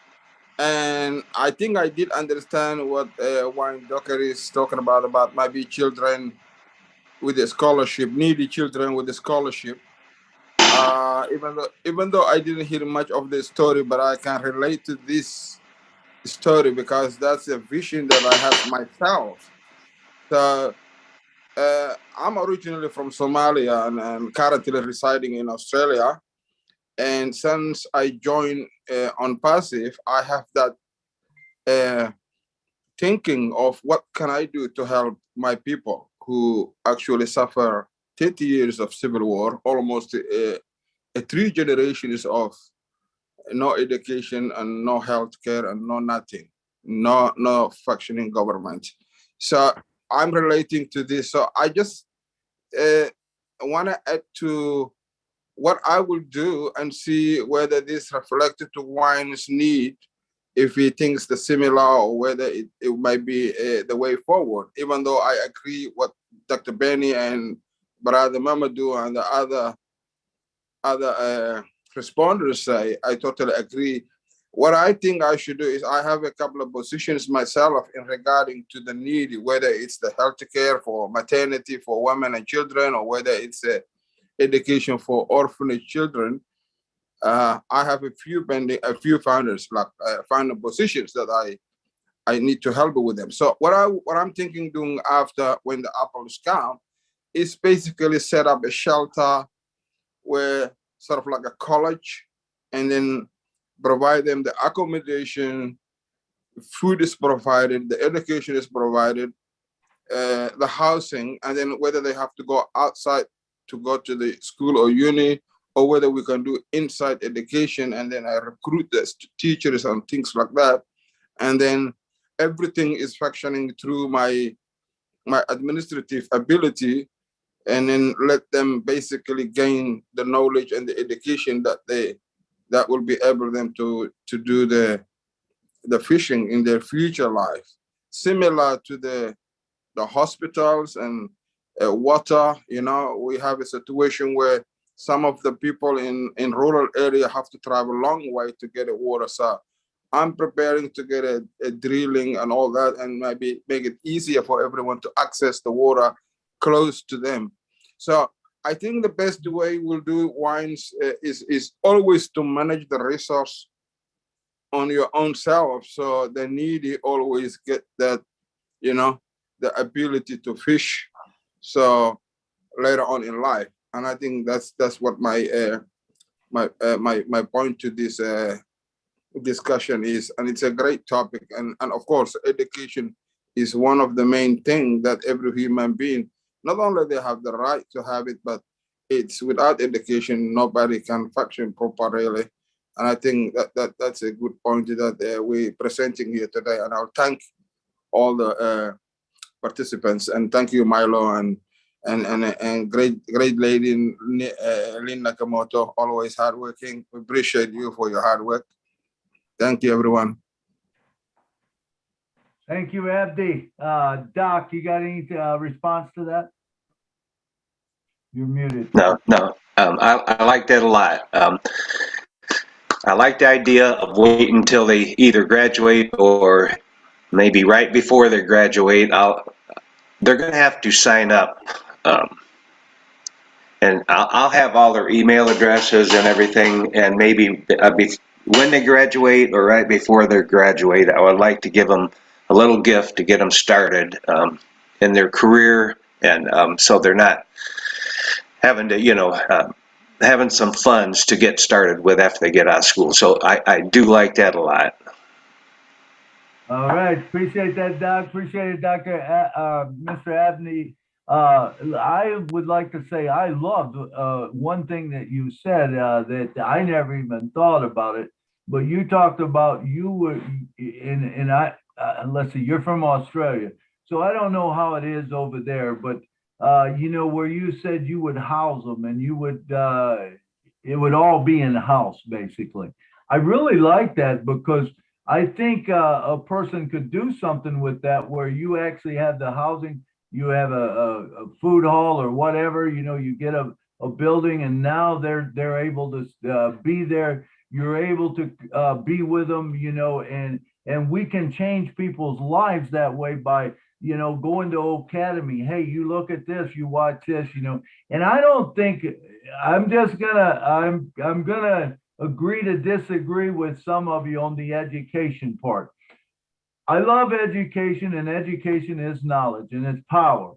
and I think I did understand what Dockery is talking about maybe children with a scholarship, needy children with a scholarship. Even though I didn't hear much of the story, but I can relate to this story because that's a vision that I have myself. So I'm originally from Somalia and currently residing in Australia. And since I joined on Passive, I have that thinking of what can I do to help my people who actually suffer 30 years of civil war, almost 3 generations of no education and no health care and no nothing, no functioning government. So I'm relating to this. So I just want to add to what I will do and see whether this reflected to Wine's need, if he thinks the similar or whether it might be the way forward, even though I agree what Dr. Benny and Brother Mamadou and the other responders say. I totally agree. What I think I should do is I have a couple of positions myself in regarding to the need, whether it's the healthcare for maternity for women and children, or whether it's education for orphanage children. I have a few founders, like founder positions that I need to help with them. So what I'm thinking doing after when the apples come is basically set up a shelter where sort of like a college, and then provide them the accommodation, food is provided, the education is provided, the housing, and then whether they have to go outside to go to the school or uni, or whether we can do inside education, and then I recruit the teachers and things like that, and then everything is functioning through my administrative ability, and then let them basically gain the knowledge and the education that will be able them to do the fishing in their future life, similar to the hospitals and water. We have a situation where some of the people in rural area have to travel a long way to get a water. So I'm preparing to get a drilling and all that, and maybe make it easier for everyone to access the water close to them. So I think the best way we'll do wines is always to manage the resource on your own self. So the needy always get that, the ability to fish. So later on in life, and I think that's what my point to this discussion is, and it's a great topic. And of course, education is one of the main things that every human being, not only they have the right to have it, but it's without education, nobody can function properly. And I think that's a good point that we're presenting here today. And I'll thank all the participants, and thank you, Milo, and great lady Lynn Nakamoto, always hardworking. We appreciate you for your hard work. Thank you, everyone. Thank you, Abdi. Doc, you got any response to that? You're muted. No. I like that a lot. I like the idea of waiting until they either graduate or maybe right before they graduate. They're going to have to sign up. And I'll have all their email addresses and everything, and maybe when they graduate or right before they graduate, I would like to give them a little gift to get them started in their career, and so they're not having to, having some funds to get started with after they get out of school. So I do like that a lot. All right, appreciate that, Doc. Appreciate it, Mr. Abney. I would like to say I loved one thing that you said that I never even thought about it, but you talked about you were let's see, you're from Australia, so I don't know how it is over there, but where you said you would house them and you would it would all be in the house basically. I really like that because I think a person could do something with that where you actually have the housing. You have a food hall or whatever, you get a building, and now they're able to be there. You're able to be with them, and we can change people's lives that way by, going to Academy. Hey, you look at this, you watch this, and I don't think I'm gonna agree to disagree with some of you on the education part. I love education, and education is knowledge and it's power.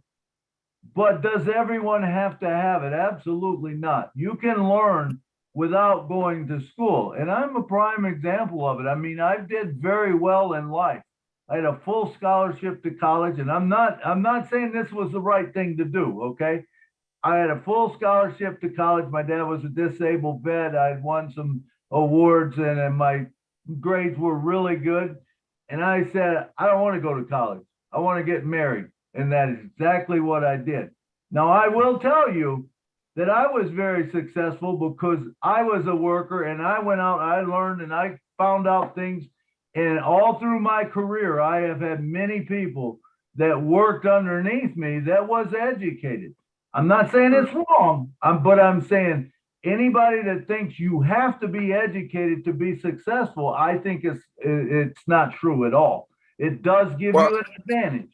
But does everyone have to have it? Absolutely not. You can learn without going to school. And I'm a prime example of it. I mean, I did very well in life. I had a full scholarship to college, and I'm not saying this was the right thing to do, okay? I had a full scholarship to college. My dad was a disabled vet. I had won some awards, and my grades were really good. And I said, I don't want to go to college. I want to get married. And that is exactly what I did. Now, I will tell you that I was very successful because I was a worker, and I went out, I learned, and I found out things. And all through my career, I have had many people that worked underneath me that was educated. I'm not saying it's wrong, but I'm saying anybody that thinks you have to be educated to be successful, I think it's not true at all. It does give Well, you an advantage,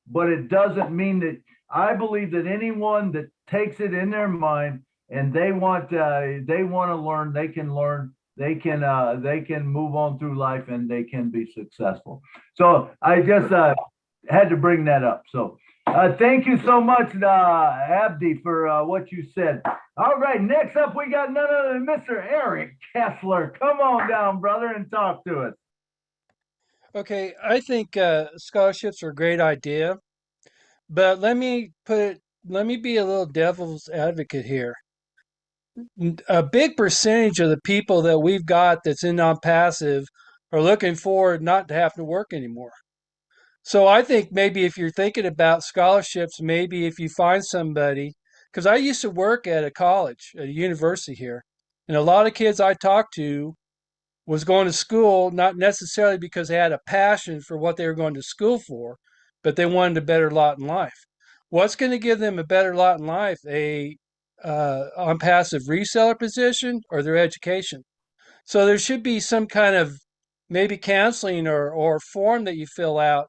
but it doesn't mean that. I believe that anyone that takes it in their mind and they want to learn, they can learn. They can move on through life and they can be successful. So I just had to bring that up. So thank you so much, Abdi, for what you said. All right, next up we got none other than Mr. Eric Kessler. Come on down, brother, and talk to us. Okay, I think scholarships are a great idea, but let me be a little devil's advocate here. A big percentage of the people that we've got that's in non-passive are looking forward not to have to work anymore. So I think maybe if you're thinking about scholarships, maybe if you find somebody, because I used to work at a college, at a university here, and a lot of kids I talked to was going to school not necessarily because they had a passion for what they were going to school for, but they wanted a better lot in life. What's going to give them a better lot in life? A on passive reseller position or their education? So there should be some kind of maybe counseling or form that you fill out.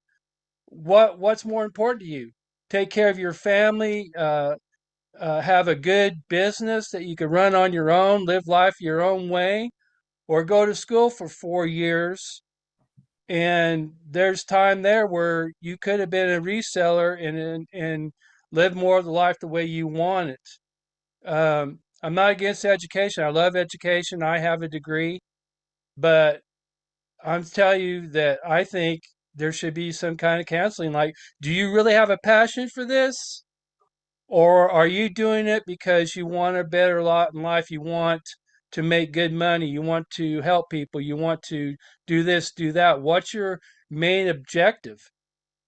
What's more important to you? Take care of your family, have a good business that you can run on your own, live life your own way, or go to school for 4 years. And there's time there where you could have been a reseller and live more of the life the way you want it. I'm not against education. I love education. I have a degree, but I'm telling you that I think there should be some kind of counseling. Like, do you really have a passion for this? Or are you doing it because you want a better lot in life? You want to make good money. You want to help people. You want to do this, do that. What's your main objective?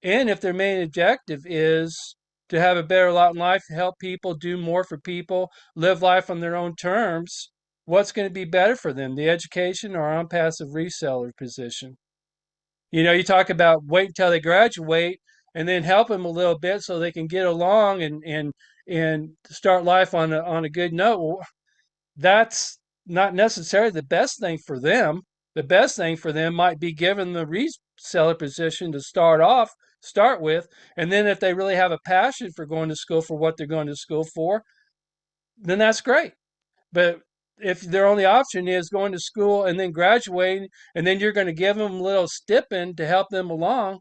And if their main objective is to have a better lot in life, help people, do more for people, live life on their own terms, what's going to be better for them, the education or on passive reseller position? You know, you talk about wait until they graduate and then help them a little bit so they can get along and start life on a good note. Well, that's not necessarily the best thing for them. The best thing for them might be given the reseller position to start with, and then if they really have a passion for going to school for what they're going to school for, then that's great. But if their only option is going to school and then graduating, and then you're going to give them a little stipend to help them along,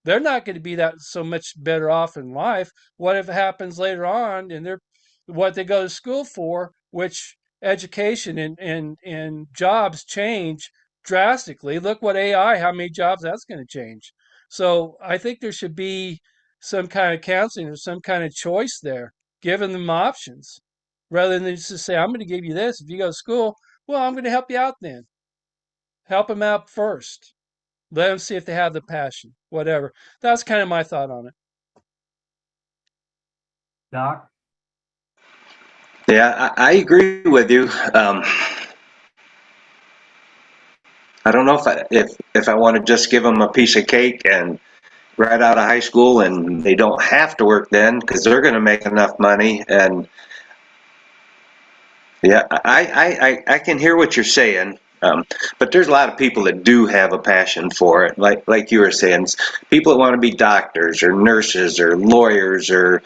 they're not going to be that so much better off in life. What if it happens later on and they're what they go to school for, which education and jobs change drastically. Look what AI, how many jobs that's going to change. So I think there should be some kind of counseling or some kind of choice there, giving them options rather than just to say, I'm going to give you this. If you go to school, well, I'm going to help you out then. Help them out first. Let them see if they have the passion, whatever. That's kind of my thought on it. Doc? Yeah, I agree with you. I don't know if I want to just give them a piece of cake and right out of high school and they don't have to work then because they're going to make enough money. And yeah, I can hear what you're saying. But there's a lot of people that do have a passion for it, like you were saying, people that want to be doctors or nurses or lawyers or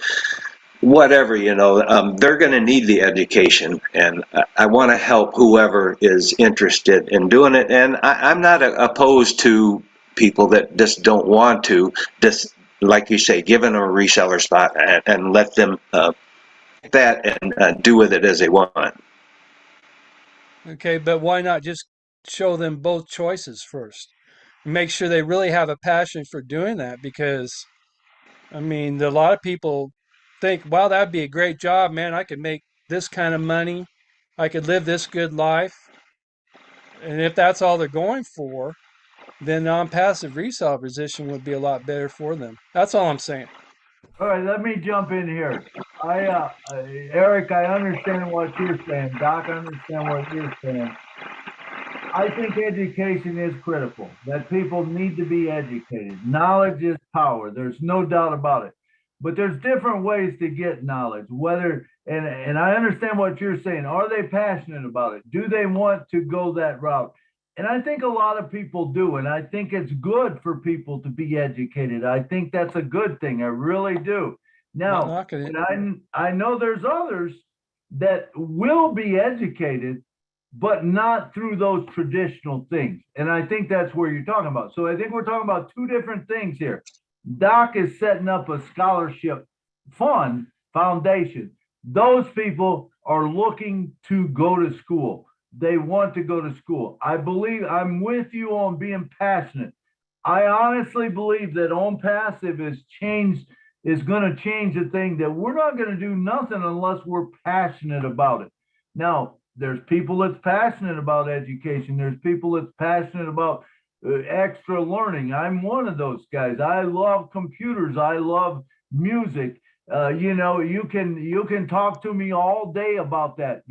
whatever, they're going to need the education, and I want to help whoever is interested in doing it. And I'm not opposed to people that just don't want to, just like you say, give them a reseller spot and let them that and do with it as they want. Okay, but why not just show them both choices first? Make sure they really have a passion for doing that because, I mean, a lot of people think, wow, that'd be a great job, man. I could make this kind of money. I could live this good life. And if that's all they're going for, then non-passive resale position would be a lot better for them. That's all I'm saying. All right, let me jump in here. Eric, I understand what you're saying. Doc, I understand what you're saying. I think education is critical, that people need to be educated. Knowledge is power. There's no doubt about it. But there's different ways to get knowledge, whether And I understand what you're saying. Are they passionate about it? Do they want to go that route? And I think a lot of people do. And I think it's good for people to be educated. I think that's a good thing. I really do. Not Now, knocking it. I know there's others that will be educated, but not through those traditional things. And I think that's where you're talking about. So I think we're talking about two different things here. Doc is setting up a scholarship fund foundation. Those people are looking to go to school. They want to go to school. I believe I'm with you on being passionate. I honestly believe that on passive is going to change the thing that we're not going to do nothing unless we're passionate about it. Now, there's people that's passionate about education. There's people that's passionate about extra learning. I'm one of those guys. I love computers. I love music. You can talk to me all day about that.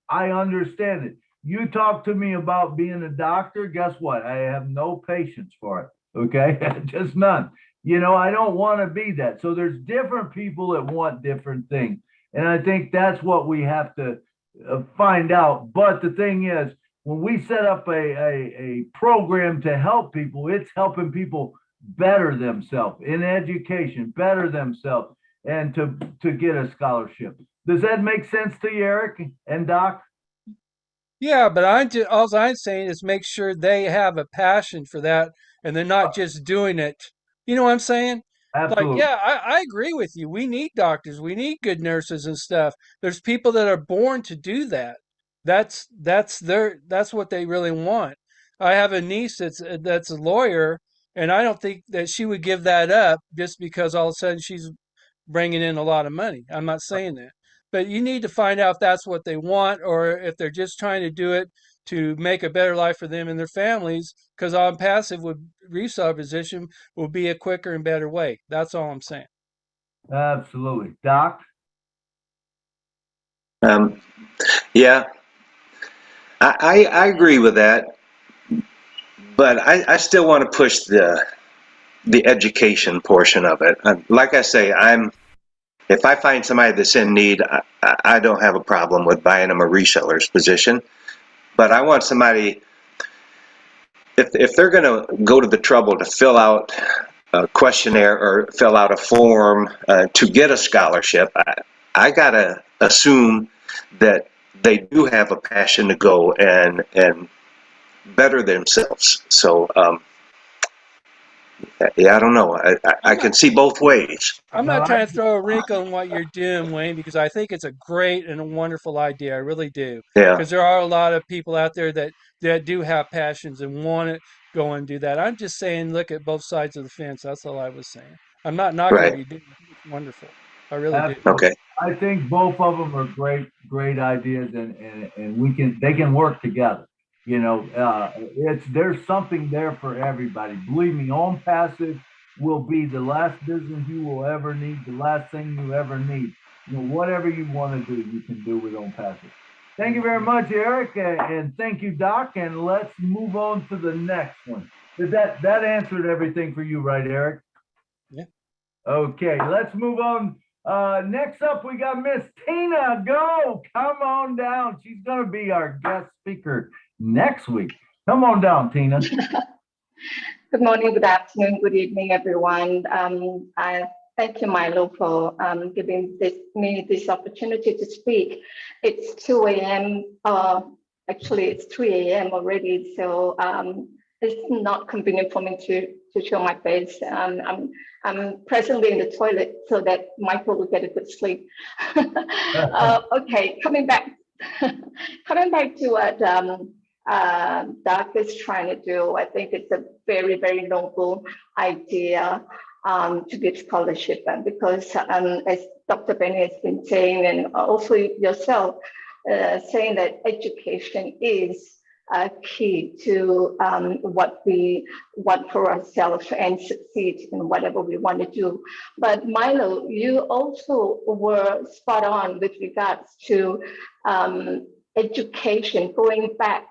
I understand it. You talk to me about being a doctor, guess what? I have no patience for it. Okay, just none. I don't want to be that. So there's different people that want different things, and I think that's what we have to find out. But the thing is, when we set up a program to help people, it's helping people better themselves in education, better themselves, and to get a scholarship. Does that make sense to you, Eric and Doc? Yeah, but all I'm saying is make sure they have a passion for that and they're not just doing it. You know what I'm saying? Like, Absolutely. yeah, I agree with you. We need doctors, we need good nurses and stuff. There's people that are born to do that. That's what they really want. I have a niece that's a lawyer, and I don't think that she would give that up just because all of a sudden she's bringing in a lot of money. I'm not saying that. But you need to find out if that's what they want or if they're just trying to do it to make a better life for them and their families. Because on passive would resale position will be a quicker and better way. That's all I'm saying. Absolutely. Doc? Um, yeah, I agree with that, but I still want to push the education portion of it. Like I say, if I find somebody that's in need, I don't have a problem with buying them a reseller's position. But I want somebody, if they're going to go to the trouble to fill out a questionnaire or fill out a form to get a scholarship, I got to assume that they do have a passion to go and better themselves. So, yeah, I don't know. I can see both ways. I'm No, not trying to throw a wrinkle in what you're doing, Wayne, because I think it's a great and a wonderful idea. I really do. Yeah, Because there are a lot of people out there that do have passions and want to go and do that. I'm just saying, look at both sides of the fence. That's all I was saying. I'm not knocking what right. you do. I think it's wonderful. I really do. absolutely. Okay. I think both of them are great ideas, and they can work together. There's something there for everybody. Believe me, on passive will be the last business you will ever need, the last thing you ever need. Whatever you want to do, you can do with on passive. Thank you very much, Eric, and thank you, Doc. And let's move on to the next one. That answered everything for you, right, Eric? Yeah. Okay, let's move on. Next up, we got Miss Tina. Go, come on down. She's going to be our guest speaker next week. Come on down, Tina. Good morning, good afternoon, good evening, everyone. I thank you, Milo, for giving me this opportunity to speak. It's 2 a.m. Actually, it's 3 a.m. already, so it's not convenient for me to show my face. I'm presently in the toilet so that Michael will get a good sleep. Okay, coming back to what Doc is trying to do. I think it's a very, very noble idea to give scholarship, because as Dr. Benny has been saying, and also yourself saying that education is key to what we want for ourselves and succeed in whatever we want to do. But Milo, you also were spot on with regards to education, going back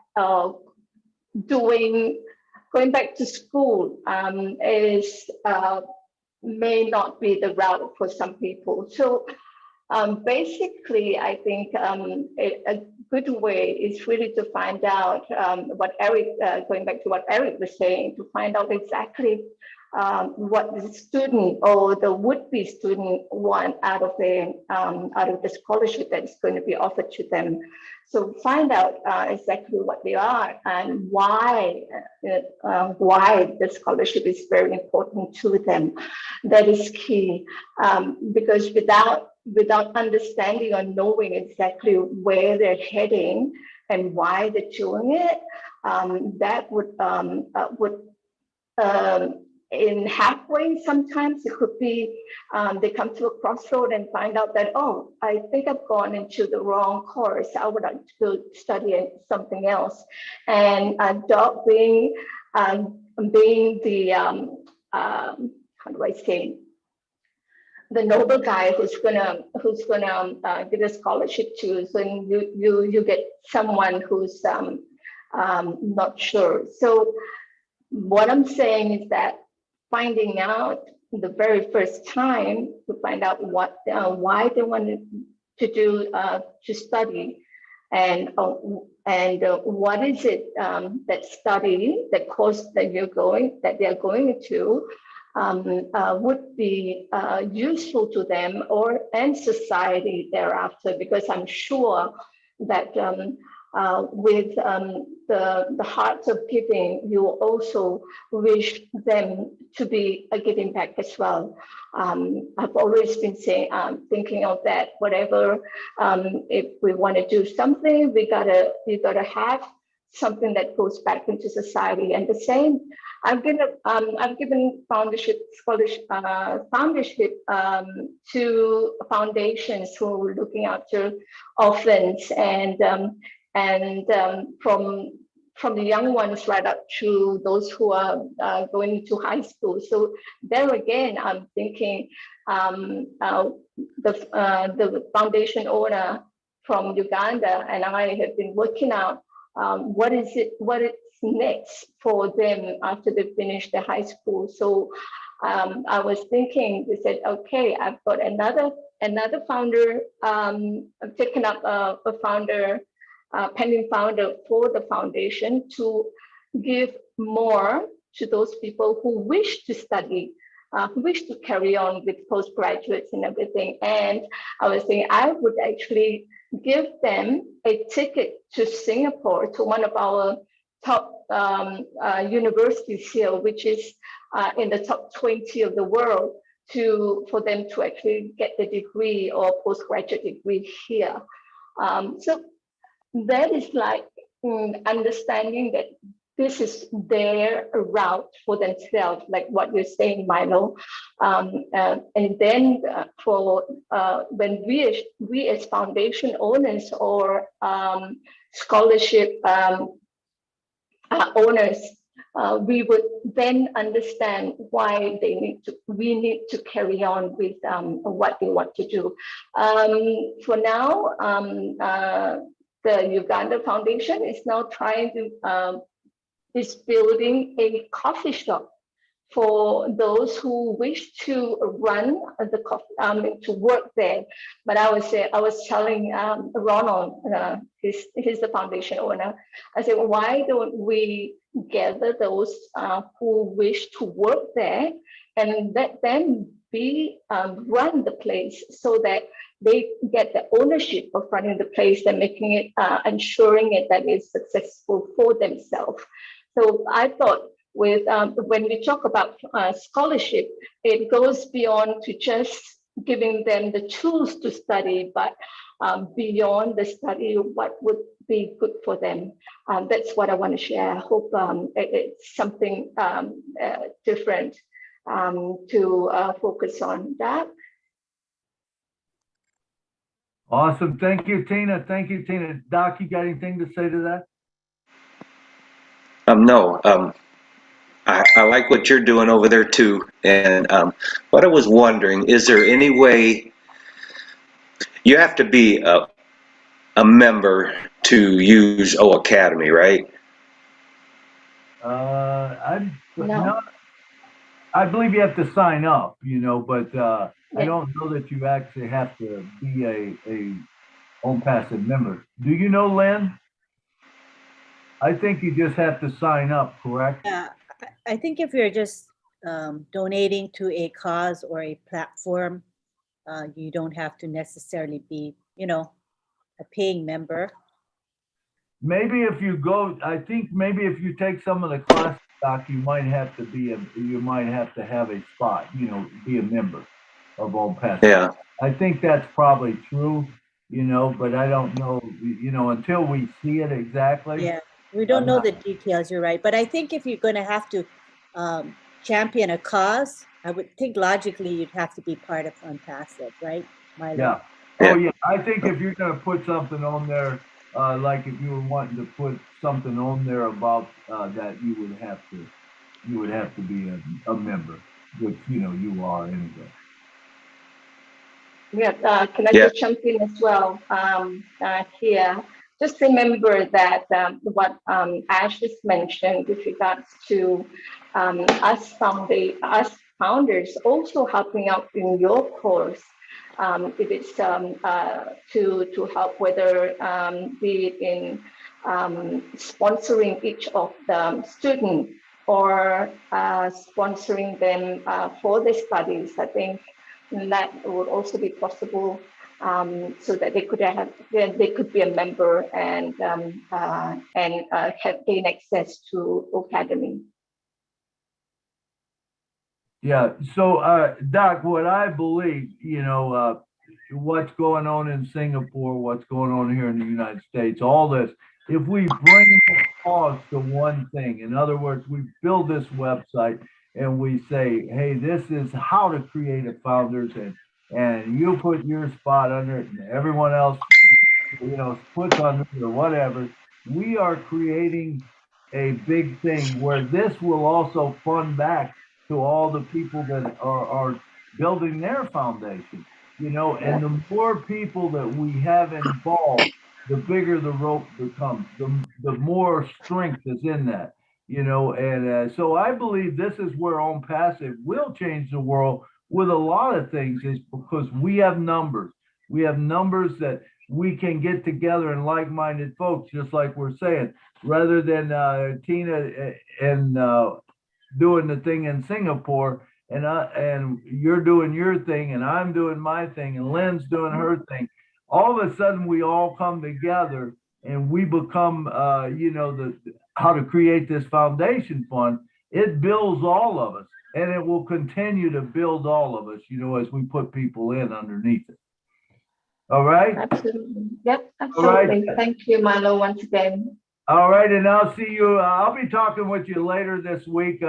to school is may not be the route for some people. So Basically, I think a good way is really to find out what Eric, going back to what Eric was saying, to find out exactly what the student or the would-be student want out of the scholarship that is going to be offered to them. So find out exactly what they are and why the scholarship is very important to them. That is key, because without understanding or knowing exactly where they're heading and why they're doing it, that would in halfway, sometimes it could be they come to a crossroad and find out that, oh, I think I've gone into the wrong course. I would like to go study something else. And Doc being the, how do I say, the noble guy who's gonna give a scholarship to, so you get someone who's not sure. So what I'm saying is that finding out the very first time to find out what why they wanted to do to study, and what is it that study, that course that they're going to would be useful to them and society thereafter, because I'm sure that with the heart of giving, you also wish them to be giving back as well. I've always been saying, thinking of that. Whatever, if we want to do something, we gotta have something that goes back into society. And the same, I've given foundership scholarship to foundations who are looking after orphans, and from the young ones right up to those who are going to high school. So there again, I'm thinking the foundation owner from Uganda and I have been working out what is next for them after they finish their high school. So I was thinking, we said, okay, I've got another founder. I've taken up a founder, pending founder for the foundation to give more to those people who wish to study, who wish to carry on with postgraduates and everything. And I was saying I would actually give them a ticket to Singapore, to one of our top universities here, which is in the top 20 of the world, for them to actually get the degree or postgraduate degree here. So that is like understanding that this is their route for themselves, like what you're saying, Milo. And then for when we as foundation owners or scholarship owners, we would then understand why we need to carry on with what they want to do. For now, the Uganda Foundation is now trying to is building a coffee shop for those who wish to run the coffee, to work there. But I was telling Ronald, he's the foundation owner. I said, why don't we gather those who wish to work there and let them run the place, so that they get the ownership of running the place and making it, ensuring it that it's successful for themselves. So I thought, with when we talk about scholarship, it goes beyond to just giving them the tools to study, but beyond the study, what would be good for them. That's what I want to share. I hope it's something different to focus on that. Awesome. Thank you, Tina. Thank you, Tina. Doc, you got anything to say to that? No. I like what you're doing over there too. And what I was wondering, is there any way you have to be a member to use O Academy, right? No. I believe you have to sign up, but I Yeah. don't know that you actually have to be a Home Passive member. Do you know, Lynn? I think you just have to sign up, correct? Yeah, I think if you're just donating to a cause or a platform, you don't have to necessarily be, a paying member. Maybe if you go, I think maybe if you take some of the classes, Doc, you might have to have a spot, be a member of Home Passive. Yeah. I think that's probably true, but I don't know, until we see it exactly. Yeah, we don't I'm know not- the details, you're right. But I think if you're going to have to champion a cause, I would think logically you'd have to be part of Unpassive, right, Milo? Yeah. Oh, yeah. I think if you're going to put something on there, like if you were wanting to put something on there about that, you would have to be a member, which, you are anyway. Yeah, can I Yeah. just jump in as well here? Just remember that what Ash just mentioned with regards to us founders also helping out in your course. If it's to help, whether be it in sponsoring each of the students or sponsoring them for their studies, I think that would also be possible, so that they could be a member and have gain access to Academy. Yeah. So, Doc, what I believe, what's going on in Singapore, what's going on here in the United States, all this, if we bring the cause to one thing, in other words, we build this website and we say, hey, this is how to create a founders, and you put your spot under it and everyone else, puts under it or whatever, we are creating a big thing where this will also fund back to all the people that are building their foundation, and the more people that we have involved, the bigger the rope becomes, the more strength is in that, and so I believe this is where On Passive will change the world with a lot of things, is because we have numbers. We have numbers that we can get together and like-minded folks, just like we're saying, rather than Tina and doing the thing in Singapore, and you're doing your thing, and I'm doing my thing, and Lynn's doing her thing. All of a sudden, we all come together, and we become, how to create this foundation fund. It builds all of us, and it will continue to build all of us, as we put people in underneath it. All right. Absolutely. Yep. All right. Absolutely. Thank you, Milo, once again. All right, and I'll see you. I'll be talking with you later this week,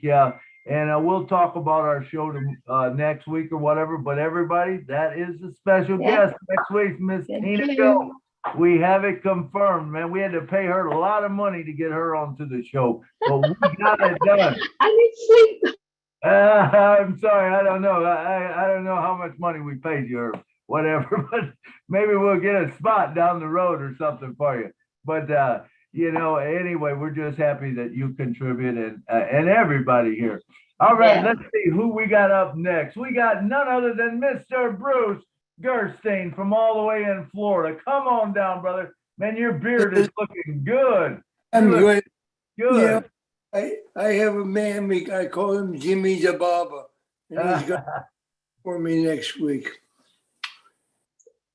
yeah. And we'll talk about our show next week or whatever. But everybody, that is a special guest next week, Miss Tina Go. We have it confirmed, man. We had to pay her a lot of money to get her onto the show, but we got it done. I need sleep. I'm sorry, I don't know. I don't know how much money we paid you or whatever, but maybe we'll get a spot down the road or something for you. But anyway, we're just happy that you contribute and everybody here. All right, let's see who we got up next. We got none other than Mr. Bruce Gerstein from all the way in Florida. Come on down, brother. Man, your beard is looking good. I'm good. Good. I have a man, I call him Jimmy the Barber, and he's going for me next week.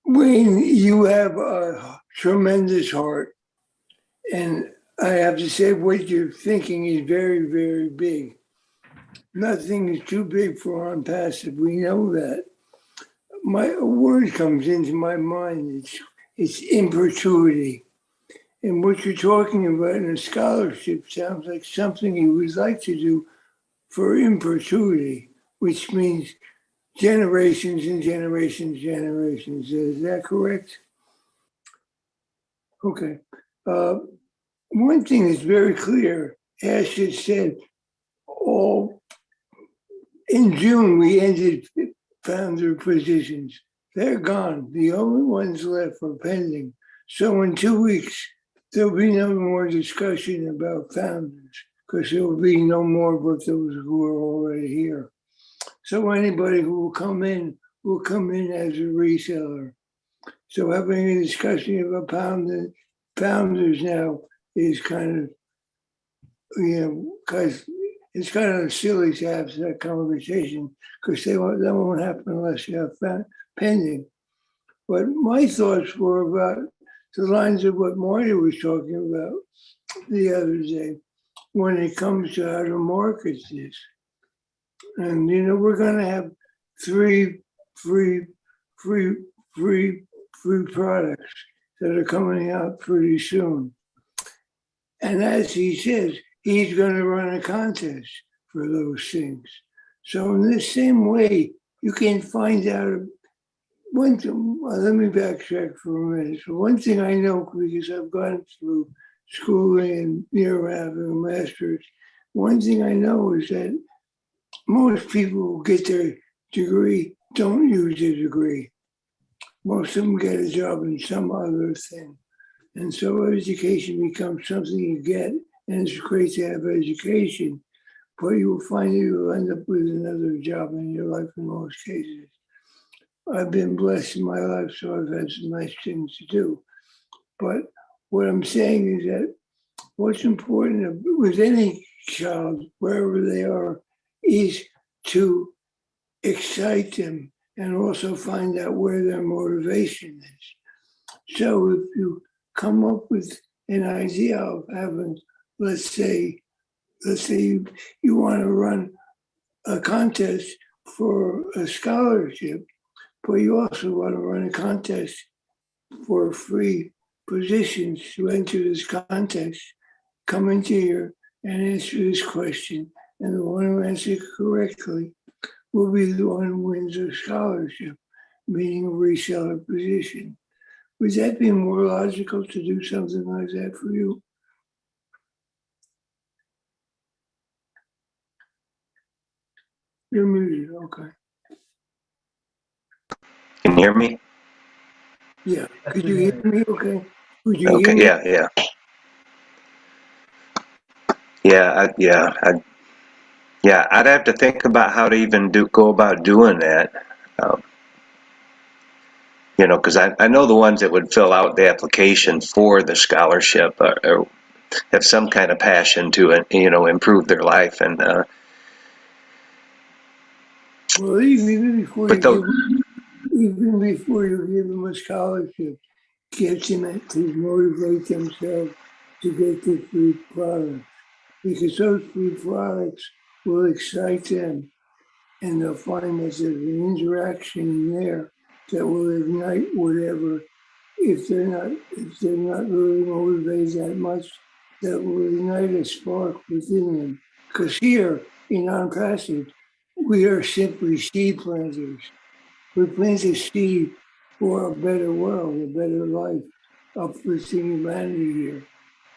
Wayne, you have a tremendous heart, and I have to say what you're thinking is very, very big. Nothing is too big for On Passive. We know that. A word comes into my mind. It's impertuity. And what you're talking about in a scholarship sounds like something you would like to do for impertuity, which means generations and generations, generations. Is that correct? Okay. One thing is very clear. Ash has said, in June, we ended founder positions. They're gone. The only ones left are pending. So in 2 weeks, there'll be no more discussion about founders because there will be no more but those who are already here. So anybody who will come in as a reseller. So having a discussion about founders now is kind of, because it's kind of silly to have that conversation, because that won't happen unless you have pending. But my thoughts were about the lines of what Marty was talking about the other day when it comes to how to market this. And we're going to have 3 free products that are coming out pretty soon. And as he says, he's going to run a contest for those things. So in the same way, you can find out one thing. Let me backtrack for a minute. So one thing I know, because I've gone through schooling and having a master's, one thing I know is that most people who get their degree don't use their degree. Most of them get a job in some other thing. And so education becomes something you get, and it's great to have education, but you will find that you'll end up with another job in your life in most cases. I've been blessed in my life, so I've had some nice things to do. But what I'm saying is that what's important with any child, wherever they are, is to excite them and also find out where their motivation is. So if you come up with an idea of having, let's say you want to run a contest for a scholarship, but you also want to run a contest for free positions to enter this contest, come into here and answer this question. And the one who answers correctly will be the one who wins a scholarship, meaning a reseller position. Would that be more logical to do something like that for you? You're muted, okay. Can you hear me? Yeah, could you hear me okay? Could you hear Okay, me? yeah. I'd have to think about how to even go about doing that. Because I know the ones that would fill out the application for the scholarship have some kind of passion to improve their life. And Well, even before but those, you give them a scholarship, get them to motivate themselves to get the free products, because those free products will excite them, and they'll find that there's an interaction there that will ignite whatever. If they're not really motivated that much, that will ignite a spark within them. Because here in On Passage, we are simply seed planters. We plant a seed for a better world, a better life, uplifting humanity here.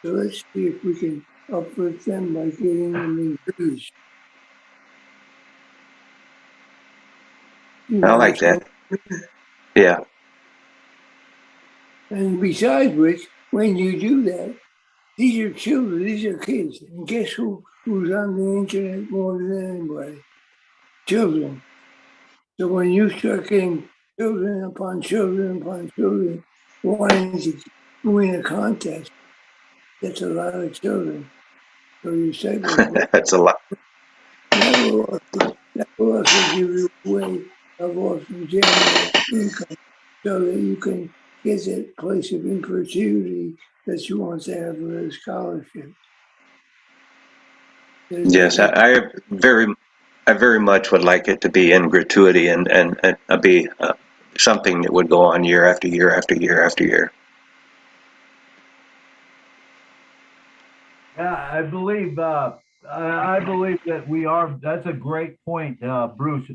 So let's see if we can uplift them by getting them engaged. I like that. Yeah. And besides which, when you do that, these are children, these are kids. And guess who's on the internet more than anybody? Children. So when you start getting children upon children upon children wanting to win a contest, that's a lot of children. So you say, That's a lot. That will also give you a way of also generating income so that you can get that place of opportunity that you want to have with a scholarship. Yes, I very much would like it to be in gratuity and be something that would go on year after year after year after year. Yeah, I believe that we are. That's a great point, Bruce.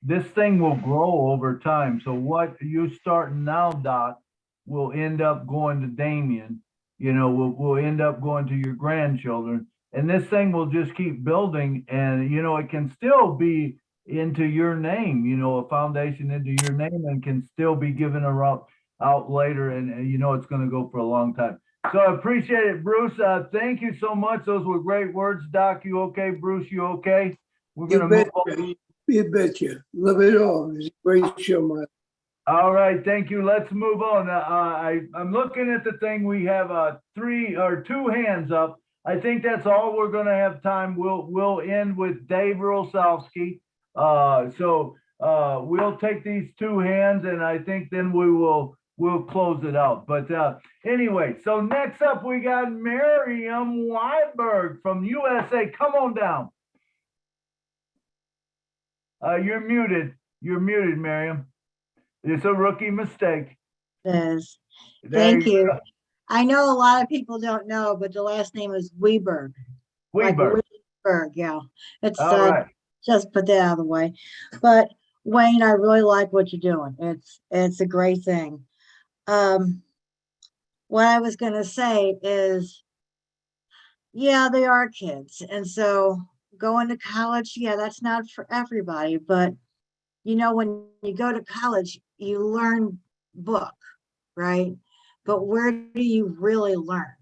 This thing will grow over time. So what you starting now, Doc, will end up going to Damien. Will end up going to your grandchildren, and this thing will just keep building. And it can still be into your name. A foundation into your name, and can still be given out later. And it's going to go for a long time. So I appreciate it, Bruce. Thank you so much. Those were great words. Doc, you okay? Bruce, you okay? We're You going to move betcha. on. You betcha. Love it all. It's a great show, Mike. All right, thank you. Let's move on. I'm looking at the thing. We have two hands up. I think that's all we're going to have time. We'll end with Dave Rosowski. We'll take these two hands, and I think then we'll close it out. But anyway, so next up we got Miriam Weiberg from USA. Come on down. You're muted. You're muted, Miriam. It's a rookie mistake. It is. There Thank you you. go. I know a lot of people don't know, but the last name is Weberg. Like Weiberg. Weberg, yeah. It's All right. just put that out of the way. But Wayne, I really like what you're doing. It's a great thing. What I was gonna say is, yeah, they are kids. And so going to college, yeah, that's not for everybody, but you know, when you go to college, you learn book, right? But where do you really learn?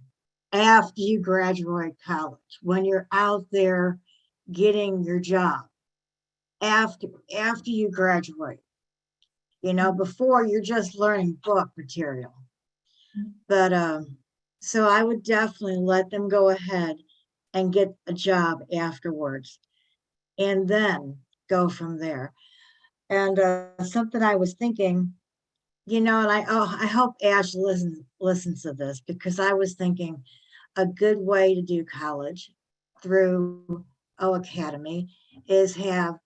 After you graduate college, when you're out there getting your job, after you graduate. You know, before you're just learning book material. But so I would definitely let them go ahead and get a job afterwards and then go from there. And something I was thinking, you know, and I hope Ash listens to this, because I was thinking a good way to do college through O Academy is have,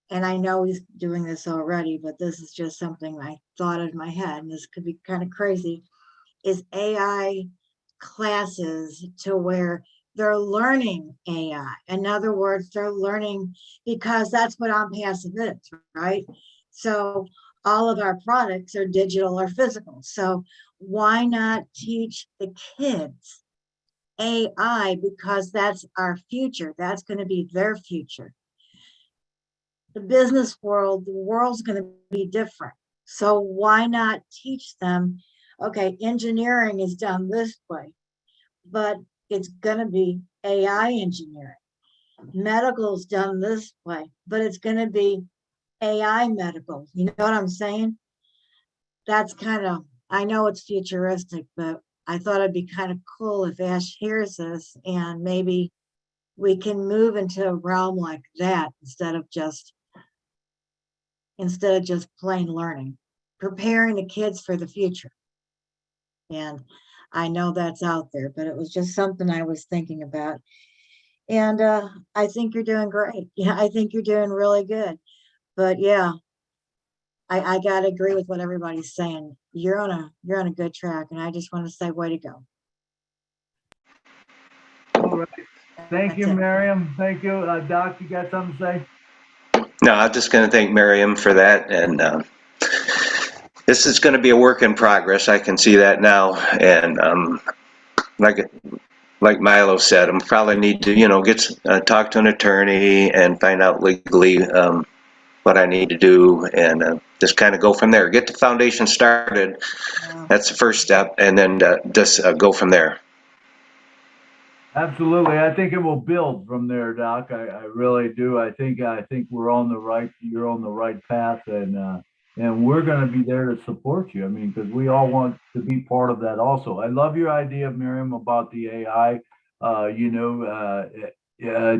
and I know he's doing this already, but this is just something I thought in my head, and this could be kind of crazy, is AI classes to where they're learning AI. In other words, they're learning, because that's what On Passive is, right? So all of our products are digital or physical. So why not teach the kids AI, because that's our future. That's going to be their future. The business world, the world's going to be different. So why not teach them, okay, engineering is done this way, but it's going to be AI engineering. Medical is done this way, but it's going to be AI medical. You know what I'm saying? That's kind of, I know it's futuristic, but I thought it'd be kind of cool if Ash hears this, and maybe we can move into a realm like that instead of just plain learning, preparing the kids for the future. And I know that's out there, but it was just something I was thinking about. And I think you're doing great. Yeah, I think you're doing really good. But yeah, I gotta agree with what everybody's saying. You're on a good track, and I just want to say, way to go. All right. Thank That's you, it. Miriam. Thank you. Doc, you got something to say? No, I'm just going to thank Miriam for that. And this is going to be a work in progress. I can see that now. And like Milo said, I'm probably need to, talk to an attorney and find out legally what I need to do, and just kind of go from there. Get the foundation started. Yeah. That's the first step, and then just go from there. Absolutely. I think it will build from there, Doc. I really do. I think you're on the right path, and we're going to be there to support you. I mean, because we all want to be part of that also. I love your idea, Miriam, about the AI,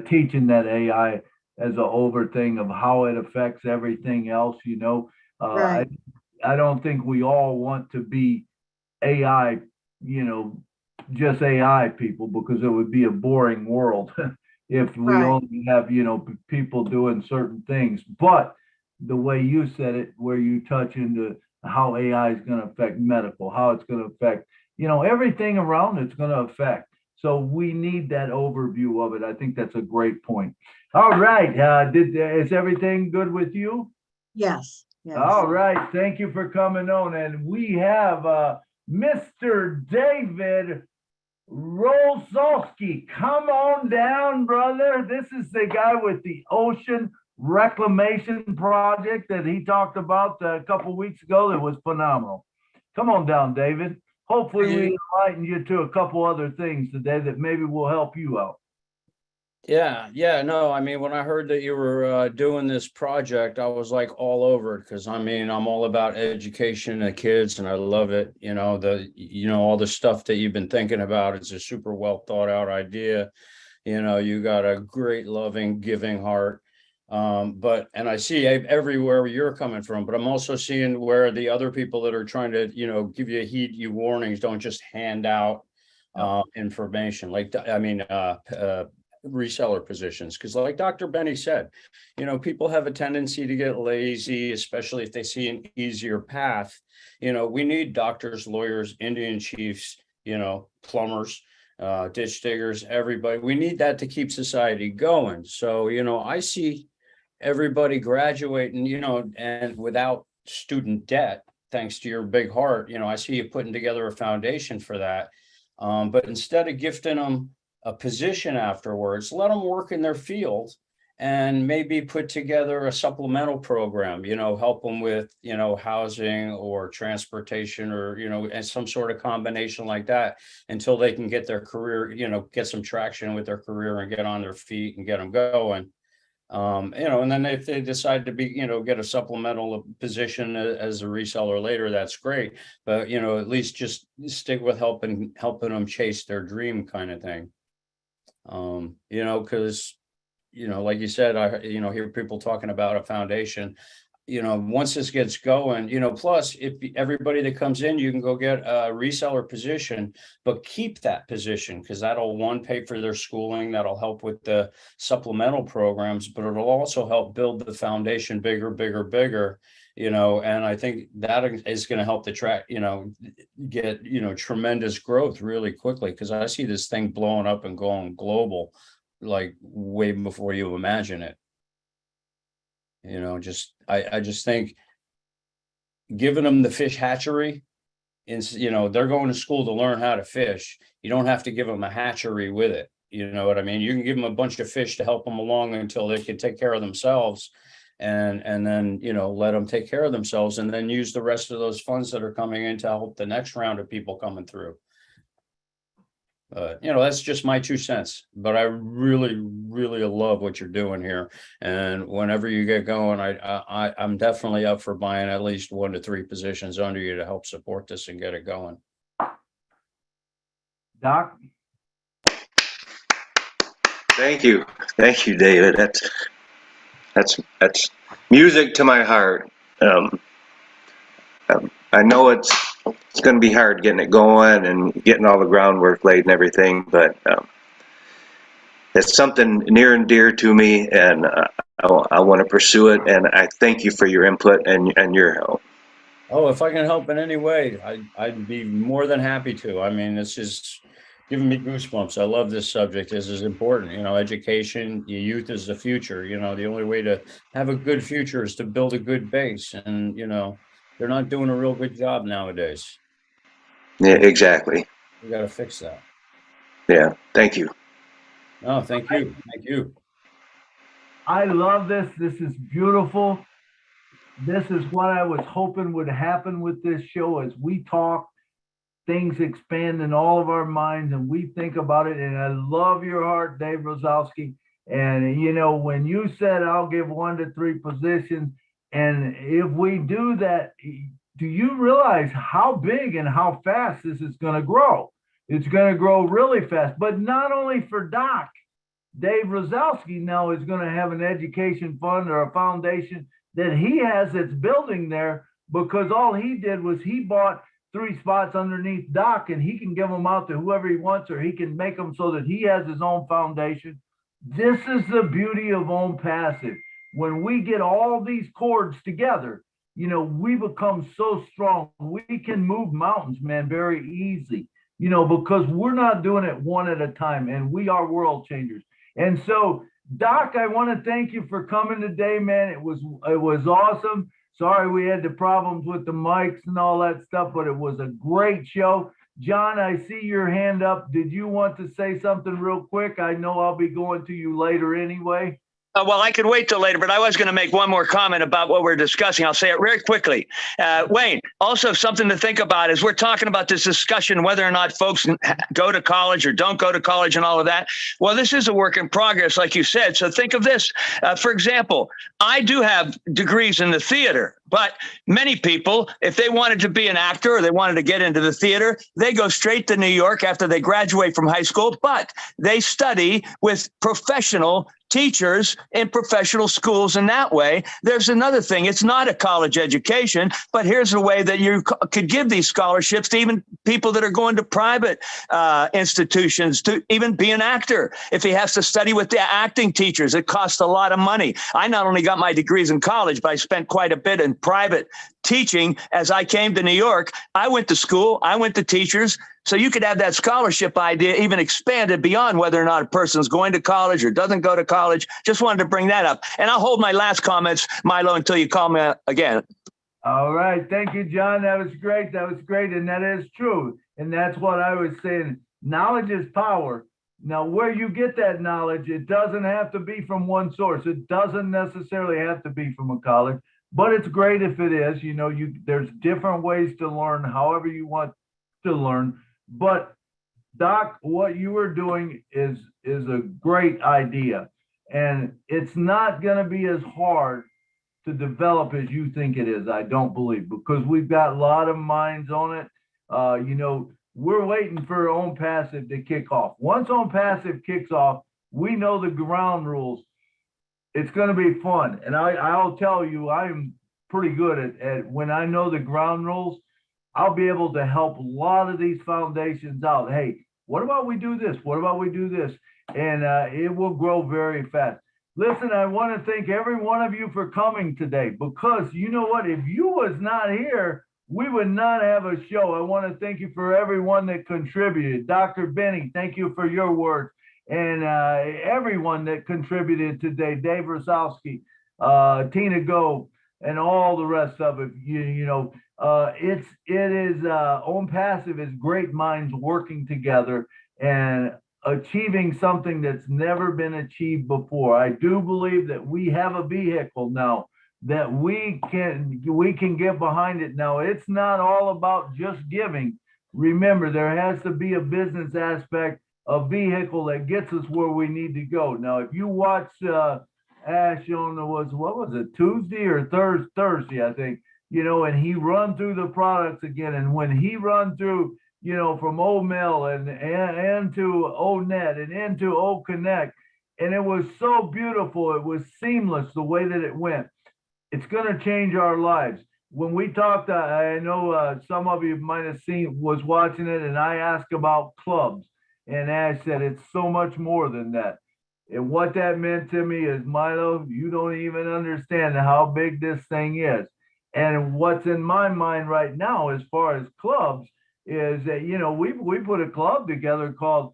teaching that AI as an over thing of how it affects everything else, Right. I don't think we all want to be AI, just AI people, because it would be a boring world if we Right. only have, people doing certain things. But the way you said it, where you touch into how AI is going to affect medical, how it's going to affect, everything around it's going to affect. So we need that overview of it. I think that's a great point. All right. Is everything good with you? Yes. Yes. All right. Thank you for coming on. And we have Mr. David Rosowski. Come on down, brother. This is the guy with the ocean reclamation project that he talked about a couple weeks ago. That was phenomenal. Come on down, David. hopefully we enlighten you to a couple other things today that maybe will help you out. Yeah, no, I mean, when I heard that you were doing this project, I was like all over it because I mean, I'm all about education of kids and I love it. All the stuff that you've been thinking about, it's a super well thought out idea. You got a great, loving, giving heart. And I see everywhere where you're coming from, but I'm also seeing where the other people that are trying to, give you warnings, don't just hand out information. Reseller positions, because like Dr. Benny said, people have a tendency to get lazy, especially if they see an easier path. We need doctors, lawyers, Indian chiefs, plumbers, ditch diggers, everybody. We need that to keep society going. So, I see everybody graduating, and without student debt, thanks to your big heart. I see you putting together a foundation for that. But instead of gifting them a position afterwards, let them work in their field and maybe put together a supplemental program, help them with, housing or transportation or, and some sort of combination like that until they can get their career, get some traction with their career and get on their feet and get them going. And then if they decide to be, get a supplemental position as a reseller later, that's great. But, at least just stick with helping them chase their dream kind of thing. Because, like you said, I, hear people talking about a foundation, once this gets going, plus if everybody that comes in, you can go get a reseller position, but keep that position because that'll pay for their schooling. That'll help with the supplemental programs, but it'll also help build the foundation bigger, and I think that is going to help the track, get, tremendous growth really quickly. Cause I see this thing blowing up and going global, like way before you imagine it. I just think giving them the fish hatchery they're going to school to learn how to fish. You don't have to give them a hatchery with it. You know what I mean? You can give them a bunch of fish to help them along until they can take care of themselves and then, let them take care of themselves and then use the rest of those funds that are coming in to help the next round of people coming through. That's just my 2 cents, but I really, really love what you're doing here. And whenever you get going, I'm definitely up for buying at least 1 to 3 positions under you to help support this and get it going. Doc? Thank you, David. That's music to my heart. I know it's going to be hard getting it going and getting all the groundwork laid and everything, but it's something near and dear to me, and I want to pursue it. And I thank you for your input and your help. Oh, if I can help in any way, I'd be more than happy to. I mean, this is giving me goosebumps. I love this subject. This is important. Education, your youth is the future. The only way to have a good future is to build a good base. And, they're not doing a real good job nowadays. Yeah, exactly. We got to fix that. Yeah. Thank you. No, thank you. Thank you. I love this. This is beautiful. This is what I was hoping would happen with this show as we talk, things expand in all of our minds and we think about it. And I love your heart, Dave Rosowski. And, when you said I'll give 1 to 3 positions, and if we do that, do you realize how big and how fast this is going to grow? It's going to grow really fast, but not only for Doc. Dave Rosowski now is going to have an education fund or a foundation that he has that's building there because all he did was he bought 3 spots underneath Doc and he can give them out to whoever he wants, or he can make them so that he has his own foundation. This is the beauty of Own Passive. When we get all these chords together, we become so strong. We can move mountains, man, very easy, because we're not doing it one at a time, and we are world changers. And so, Doc, I want to thank you for coming today, man. It was awesome. Sorry we had the problems with the mics and all that stuff, but it was a great show. John, I see your hand up. Did you want to say something real quick? I know I'll be going to you later anyway. Well, I could wait till later, but I was going to make one more comment about what we're discussing. I'll say it very quickly. Wayne, also something to think about is we're talking about this discussion, whether or not folks go to college or don't go to college and all of that. Well, this is a work in progress, like you said. So think of this. For example, I do have degrees in the theater, but many people, if they wanted to be an actor or they wanted to get into the theater, they go straight to New York after they graduate from high school, but they study with professional teachers in professional schools. And that way, there's another thing. It's not a college education, but here's a way that you could give these scholarships to even people that are going to private institutions to even be an actor. If he has to study with the acting teachers, it costs a lot of money. I not only got my degrees in college, but I spent quite a bit in private teaching as I came to New York. I went to school, I went to teachers. So you could have that scholarship idea even expanded beyond whether or not a person's going to college or doesn't go to college. Just wanted to bring that up. And I'll hold my last comments, Milo, until you call me again. All right. Thank you, John. That was great. That was great. And that is true. And that's what I was saying. Knowledge is power. Now, where you get that knowledge, it doesn't have to be from one source. It doesn't necessarily have to be from a college, but it's great if it is. You know, there's different ways to learn, however you want to learn. But Doc, what you are doing is a great idea, and it's not going to be as hard to develop as you think it is. I don't believe, because we've got a lot of minds on it. You know, we're waiting for Own Passive to kick off. Once Own Passive kicks off, we know the ground rules. It's going to be fun, and I'll tell you, I'm pretty good at when I know the ground rules. I'll be able to help a lot of these foundations out. Hey, what about we do this? What about we do this? And it will grow very fast. Listen, I want to thank every one of you for coming today, because you know what? If you was not here, we would not have a show. I want to thank you for everyone that contributed. Dr. Benny, thank you for your work. And everyone that contributed today, Dave Rosowski, Tina Go, and all the rest of it. You know, it is Own Passive is great minds working together and achieving something that's never been achieved before. I do believe that we have a vehicle now that we can get behind it now. It's not all about just giving. Remember, there has to be a business aspect, a vehicle that gets us where we need to go. Now, if you watch Ash on what was it, Tuesday or Thursday, I think, you know, and he run through the products again. And when he run through, you know, from Old Mill and to Old Net and into Old Connect, and it was so beautiful. It was seamless the way that it went. It's going to change our lives. When we talked, I know some of you might have was watching it, and I asked about clubs, and Ash said it's so much more than that. And what that meant to me is, Milo, you don't even understand how big this thing is. And what's in my mind right now, as far as clubs, is that, you know, we put a club together called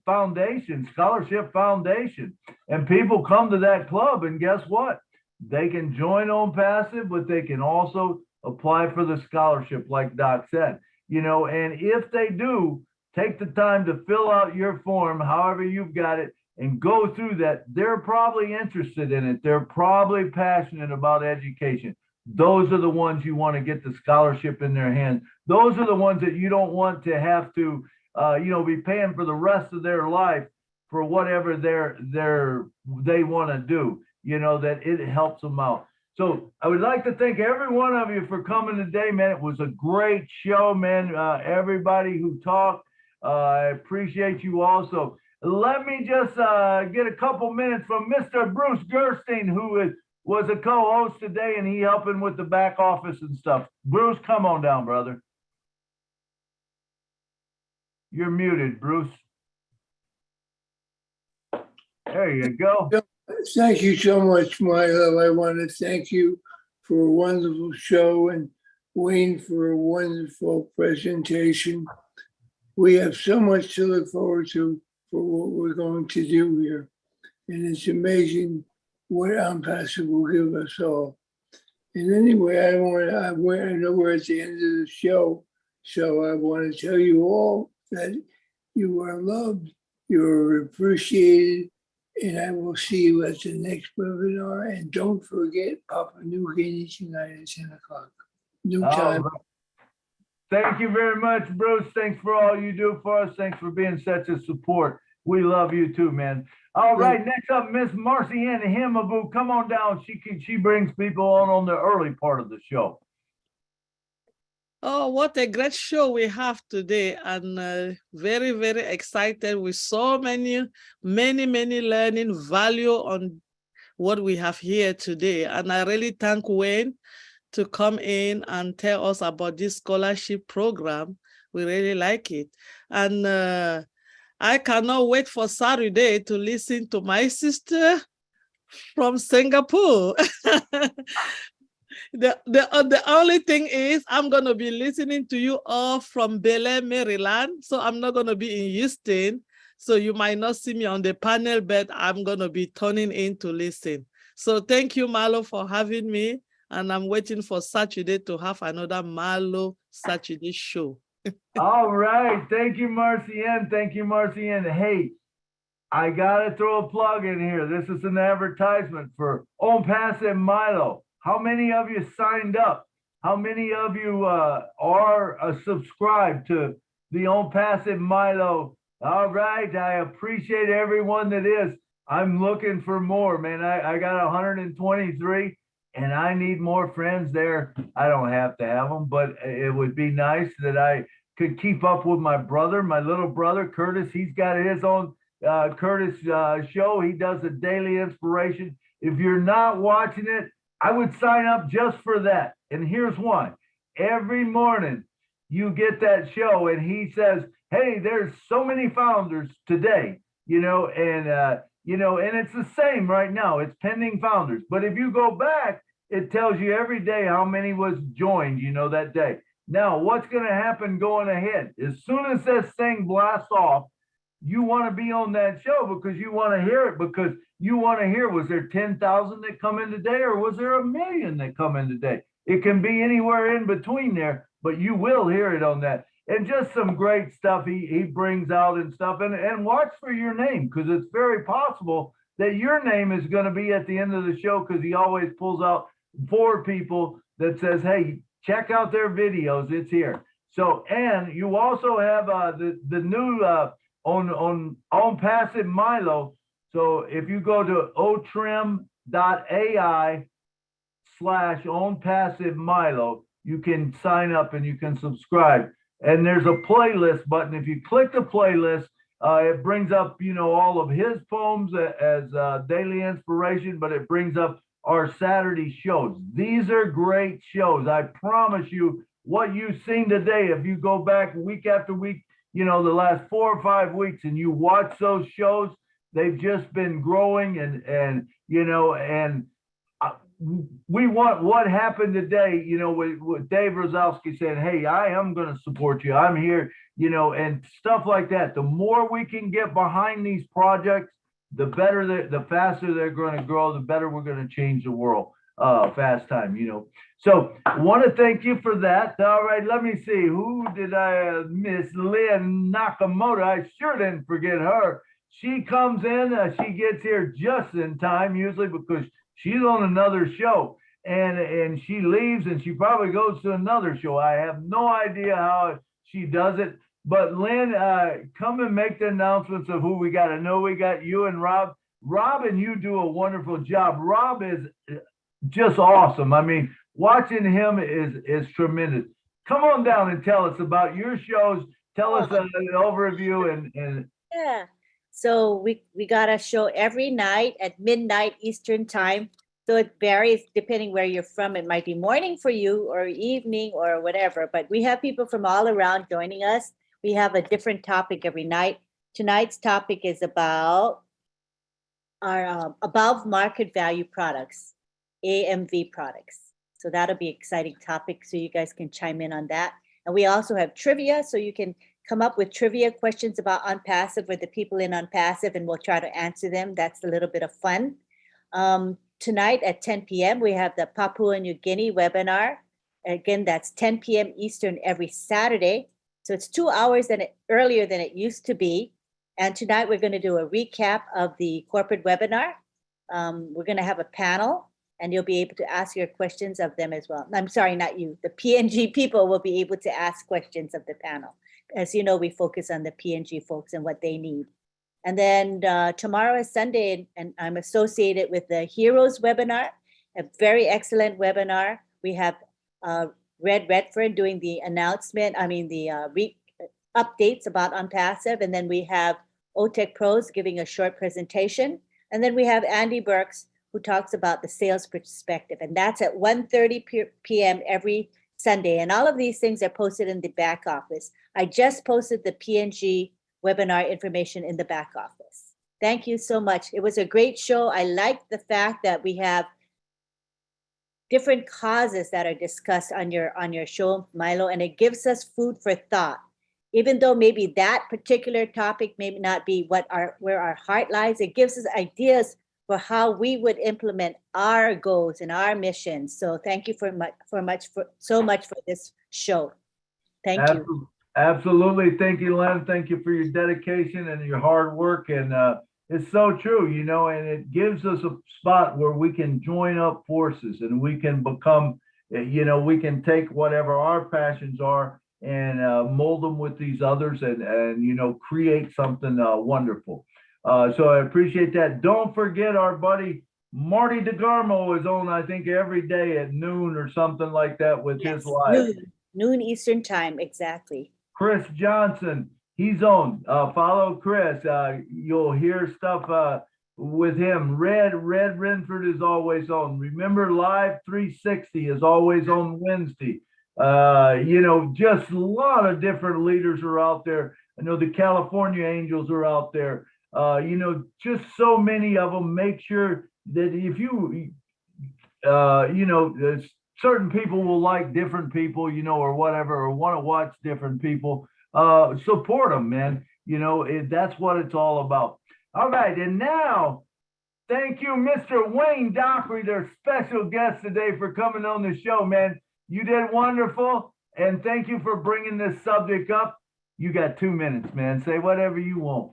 Scholarship Foundation. And people come to that club, and guess what? They can join Own Passive, but they can also apply for the scholarship, like Doc said. You know, and if they do, take the time to fill out your form, however you've got it, and go through that. They're probably interested in it. They're probably passionate about education. Those are the ones you want to get the scholarship in their hands. Those are the ones that you don't want to have to, you know, be paying for the rest of their life for whatever they want to do. You know, that it helps them out. So I would like to thank every one of you for coming today, man. It was a great show, man. Everybody who talked, I appreciate you also. Let me just get a couple minutes from Mr. Bruce Gerstein, who was a co-host today, and he helping with the back office and stuff. Bruce, come on down, brother. You're muted, Bruce. There you go. Thank you so much, Milo. I want to thank you for a wonderful show, and Wayne for a wonderful presentation. We have so much to look forward to for what we're going to do here. And it's amazing what Own Passive will give us all. And anyway, I know we're at the end of the show, so I want to tell you all that you are loved, you are appreciated, And I will see you at the next webinar. And don't forget Papua New Guinea tonight at 10 o'clock. New time. right. Thank you very much, Bruce. Thanks for all you do for us. Thanks for being such a support. We love you too, man. All right, next up, Miss Marcy Ann Himaboo. Come on down. She brings people on the early part of the show. Oh, what a great show we have today, and very, very excited with so many learning value on what we have here today. And I really thank Wayne to come in and tell us about this scholarship program. We really like it. And I cannot wait for Saturday to listen to my sister from Singapore. The only thing is I'm going to be listening to you all from Bel Air, Maryland. So I'm not going to be in Houston. So you might not see me on the panel, but I'm going to be tuning in to listen. So thank you, MILO, for having me. And I'm waiting for Saturday to have another MILO Saturday show. All right. Thank you, Marcy Ann. Thank you, Marcy Ann. Hey, I got to throw a plug in here. This is an advertisement for On Pass and MILO. How many of you signed up? How many of you are subscribed to the On Pass and MILO? All right. I appreciate everyone that is. I'm looking for more, man. I got 123 and I need more friends there. I don't have to have them, but it would be nice that I could keep up with my brother, my little brother, Curtis. He's got his own Curtis show. He does a daily inspiration. If you're not watching it, I would sign up just for that. And here's why. Every morning you get that show and he says, hey, there's so many founders today, and it's the same right now. It's pending founders. But if you go back, it tells you every day how many was joined, that day. Now, what's going to happen going ahead? As soon as this thing blasts off, you want to be on that show because you want to hear it, because you want to hear, was there 10,000 that come in today or was there 1 million that come in today? It can be anywhere in between there, but you will hear it on that. And just some great stuff he brings out and stuff. And watch for your name, because it's very possible that your name is going to be at the end of the show, because he always pulls out 4 people that says, hey, check out their videos. It's here. So, and you also have the new on Passive MILO. So if you go to otrim.ai/OwnPassiveMILO, you can sign up and you can subscribe. And there's a playlist button. If you click the playlist, it brings up, all of his poems as daily inspiration, but it brings up our Saturday shows. These are great shows. I promise you, what you've seen today, if you go back week after week, the last 4 or 5 weeks, and you watch those shows, they've just been growing and we want what happened today, with Dave Rosowski saying, hey, I am going to support you. I'm here, and stuff like that. The more we can get behind these projects, the better, the faster they're going to grow, the better we're going to change the world. Fast time, So I want to thank you for that. All right, let me see. Who did I miss? Lynn Nakamoto. I sure didn't forget her. She comes in, she gets here just in time, usually, because she's on another show, and she leaves and she probably goes to another show. I have no idea how she does it. But Lynn, come and make the announcements of who we got. I know we got you and Rob. Rob and you do a wonderful job. Rob is just awesome. I mean, watching him is tremendous. Come on down and tell us about your shows. Tell us an overview and yeah. So we got a show every night at midnight Eastern time. So it varies depending where you're from. It might be morning for you or evening or whatever, but we have people from all around joining us. We have a different topic every night. Tonight's topic is about our above market value products, AMV products. So that'll be an exciting topic. So you guys can chime in on that. And we also have trivia. So you can come up with trivia questions about Unpassive with the people in Unpassive, and we'll try to answer them. That's a little bit of fun. Tonight at 10 p.m., we have the Papua New Guinea webinar. Again, that's 10 p.m. Eastern every Saturday. So it's 2 hours earlier than it used to be. And tonight we're going to do a recap of the corporate webinar. We're going to have a panel, and you'll be able to ask your questions of them as well. I'm sorry, not you. The P&G people will be able to ask questions of the panel. As you know, we focus on the P&G folks and what they need. And then tomorrow is Sunday, and I'm associated with the Heroes webinar, a very excellent webinar. We have Red Redford doing the announcement, the updates about OnPassive, and then we have OTech Pros giving a short presentation. And then we have Andy Burks, who talks about the sales perspective, and that's at 1:30 p.m. every Sunday. And all of these things are posted in the back office. I just posted the P&G webinar information in the back office. Thank you so much. It was a great show. I like the fact that we have different causes that are discussed on your show, Milo, and it gives us food for thought. Even though maybe that particular topic may not be where our heart lies, it gives us ideas for how we would implement our goals and our missions. So thank you so much for this show. Thank you. Absolutely. Thank you, Len. Thank you for your dedication and your hard work. And it's so true, and it gives us a spot where we can join up forces and we can become, we can take whatever our passions are and mold them with these others and create something wonderful. So I appreciate that. Don't forget our buddy Marty DeGarmo is on, I think, every day at noon or something like that with his live. Noon Eastern time, exactly. Chris Johnson, he's on. Follow Chris. You'll hear stuff with him. Red Renford is always on. Remember, Live 360 is always on Wednesday. Just a lot of different leaders are out there. I know the California Angels are out there. Just so many of them. Make sure that if you, certain people will like different people, or whatever, or want to watch different people. Support them, man. That's what it's all about. All right, and now, thank you, Mr. Wayne Dockery, their special guest today, for coming on the show, man. You did wonderful, and thank you for bringing this subject up. You got 2 minutes, man. Say whatever you want,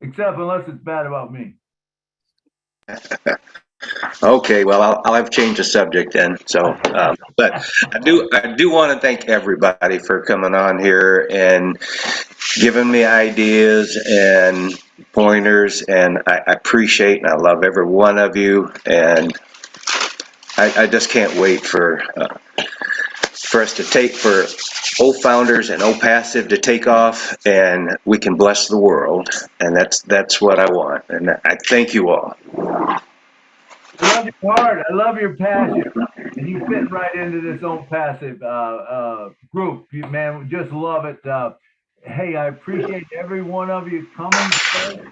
except unless it's bad about me. Okay, well, I'll have changed the subject then. So, but I do want to thank everybody for coming on here and giving me ideas and pointers, and I appreciate and I love every one of you, and I just can't wait for us to for O-Founders and O-Passive to take off, and we can bless the world, and that's what I want, and I thank you all. I love your heart. I love your passion. And you fit right into this OnPassive group. Man, we just love it. Hey, I appreciate every one of you coming today.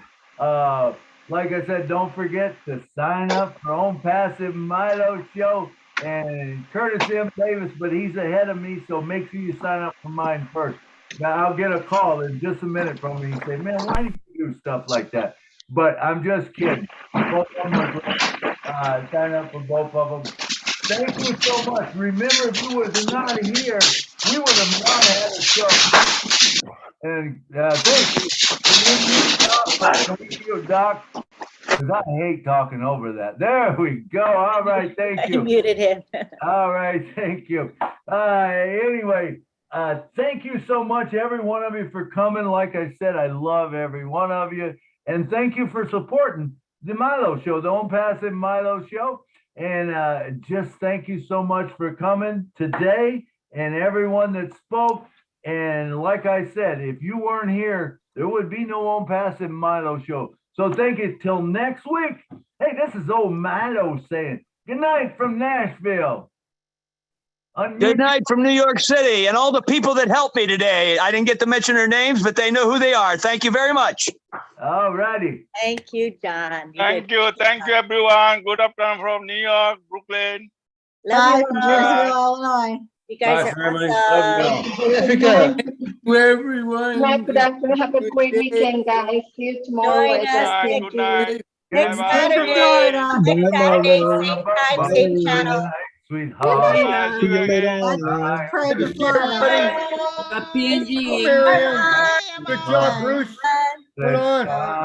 Like I said, don't forget to sign up for OnPassive MILO show. And Curtis M. Davis, but he's ahead of me, so make sure you sign up for mine first. Now, I'll get a call in just a minute from me and say, man, why do you do stuff like that? But I'm just kidding. Both of them are great. Sign up for both of them. Thank you so much. Remember, if you was not here, we would have not had a show. And thank you, Doc, because I hate talking over that. There we go. All right, thank you. I muted him. All right, thank you. Anyway, thank you so much, every one of you, for coming. Like I said, I love every one of you. And thank you for supporting the MILO show, the OnPassive MILO show. And just thank you so much for coming today and everyone that spoke. And like I said, if you weren't here, there would be no OnPassive MILO show. So thank you till next week. Hey, this is old Milo saying good night from Nashville. Good night from New York City and all the people that helped me today. I didn't get to mention their names, but they know who they are. Thank you very much. All righty. Thank you, Don. Thank you, everyone. Good afternoon from New York, Brooklyn. Love Bye from Jersey, Illinois. You guys Bye, are family. awesome. Good night. Everyone. Good afternoon. Have a great weekend, guys. See you tomorrow. Join us Good night. next Bye-bye. Saturday. Florida. Next Saturday, same time, same channel. Sweetheart. Bye-bye. See you again. Pray to Florida. Bye. Happy Bye. Good job, Bruce. Hold on. Time.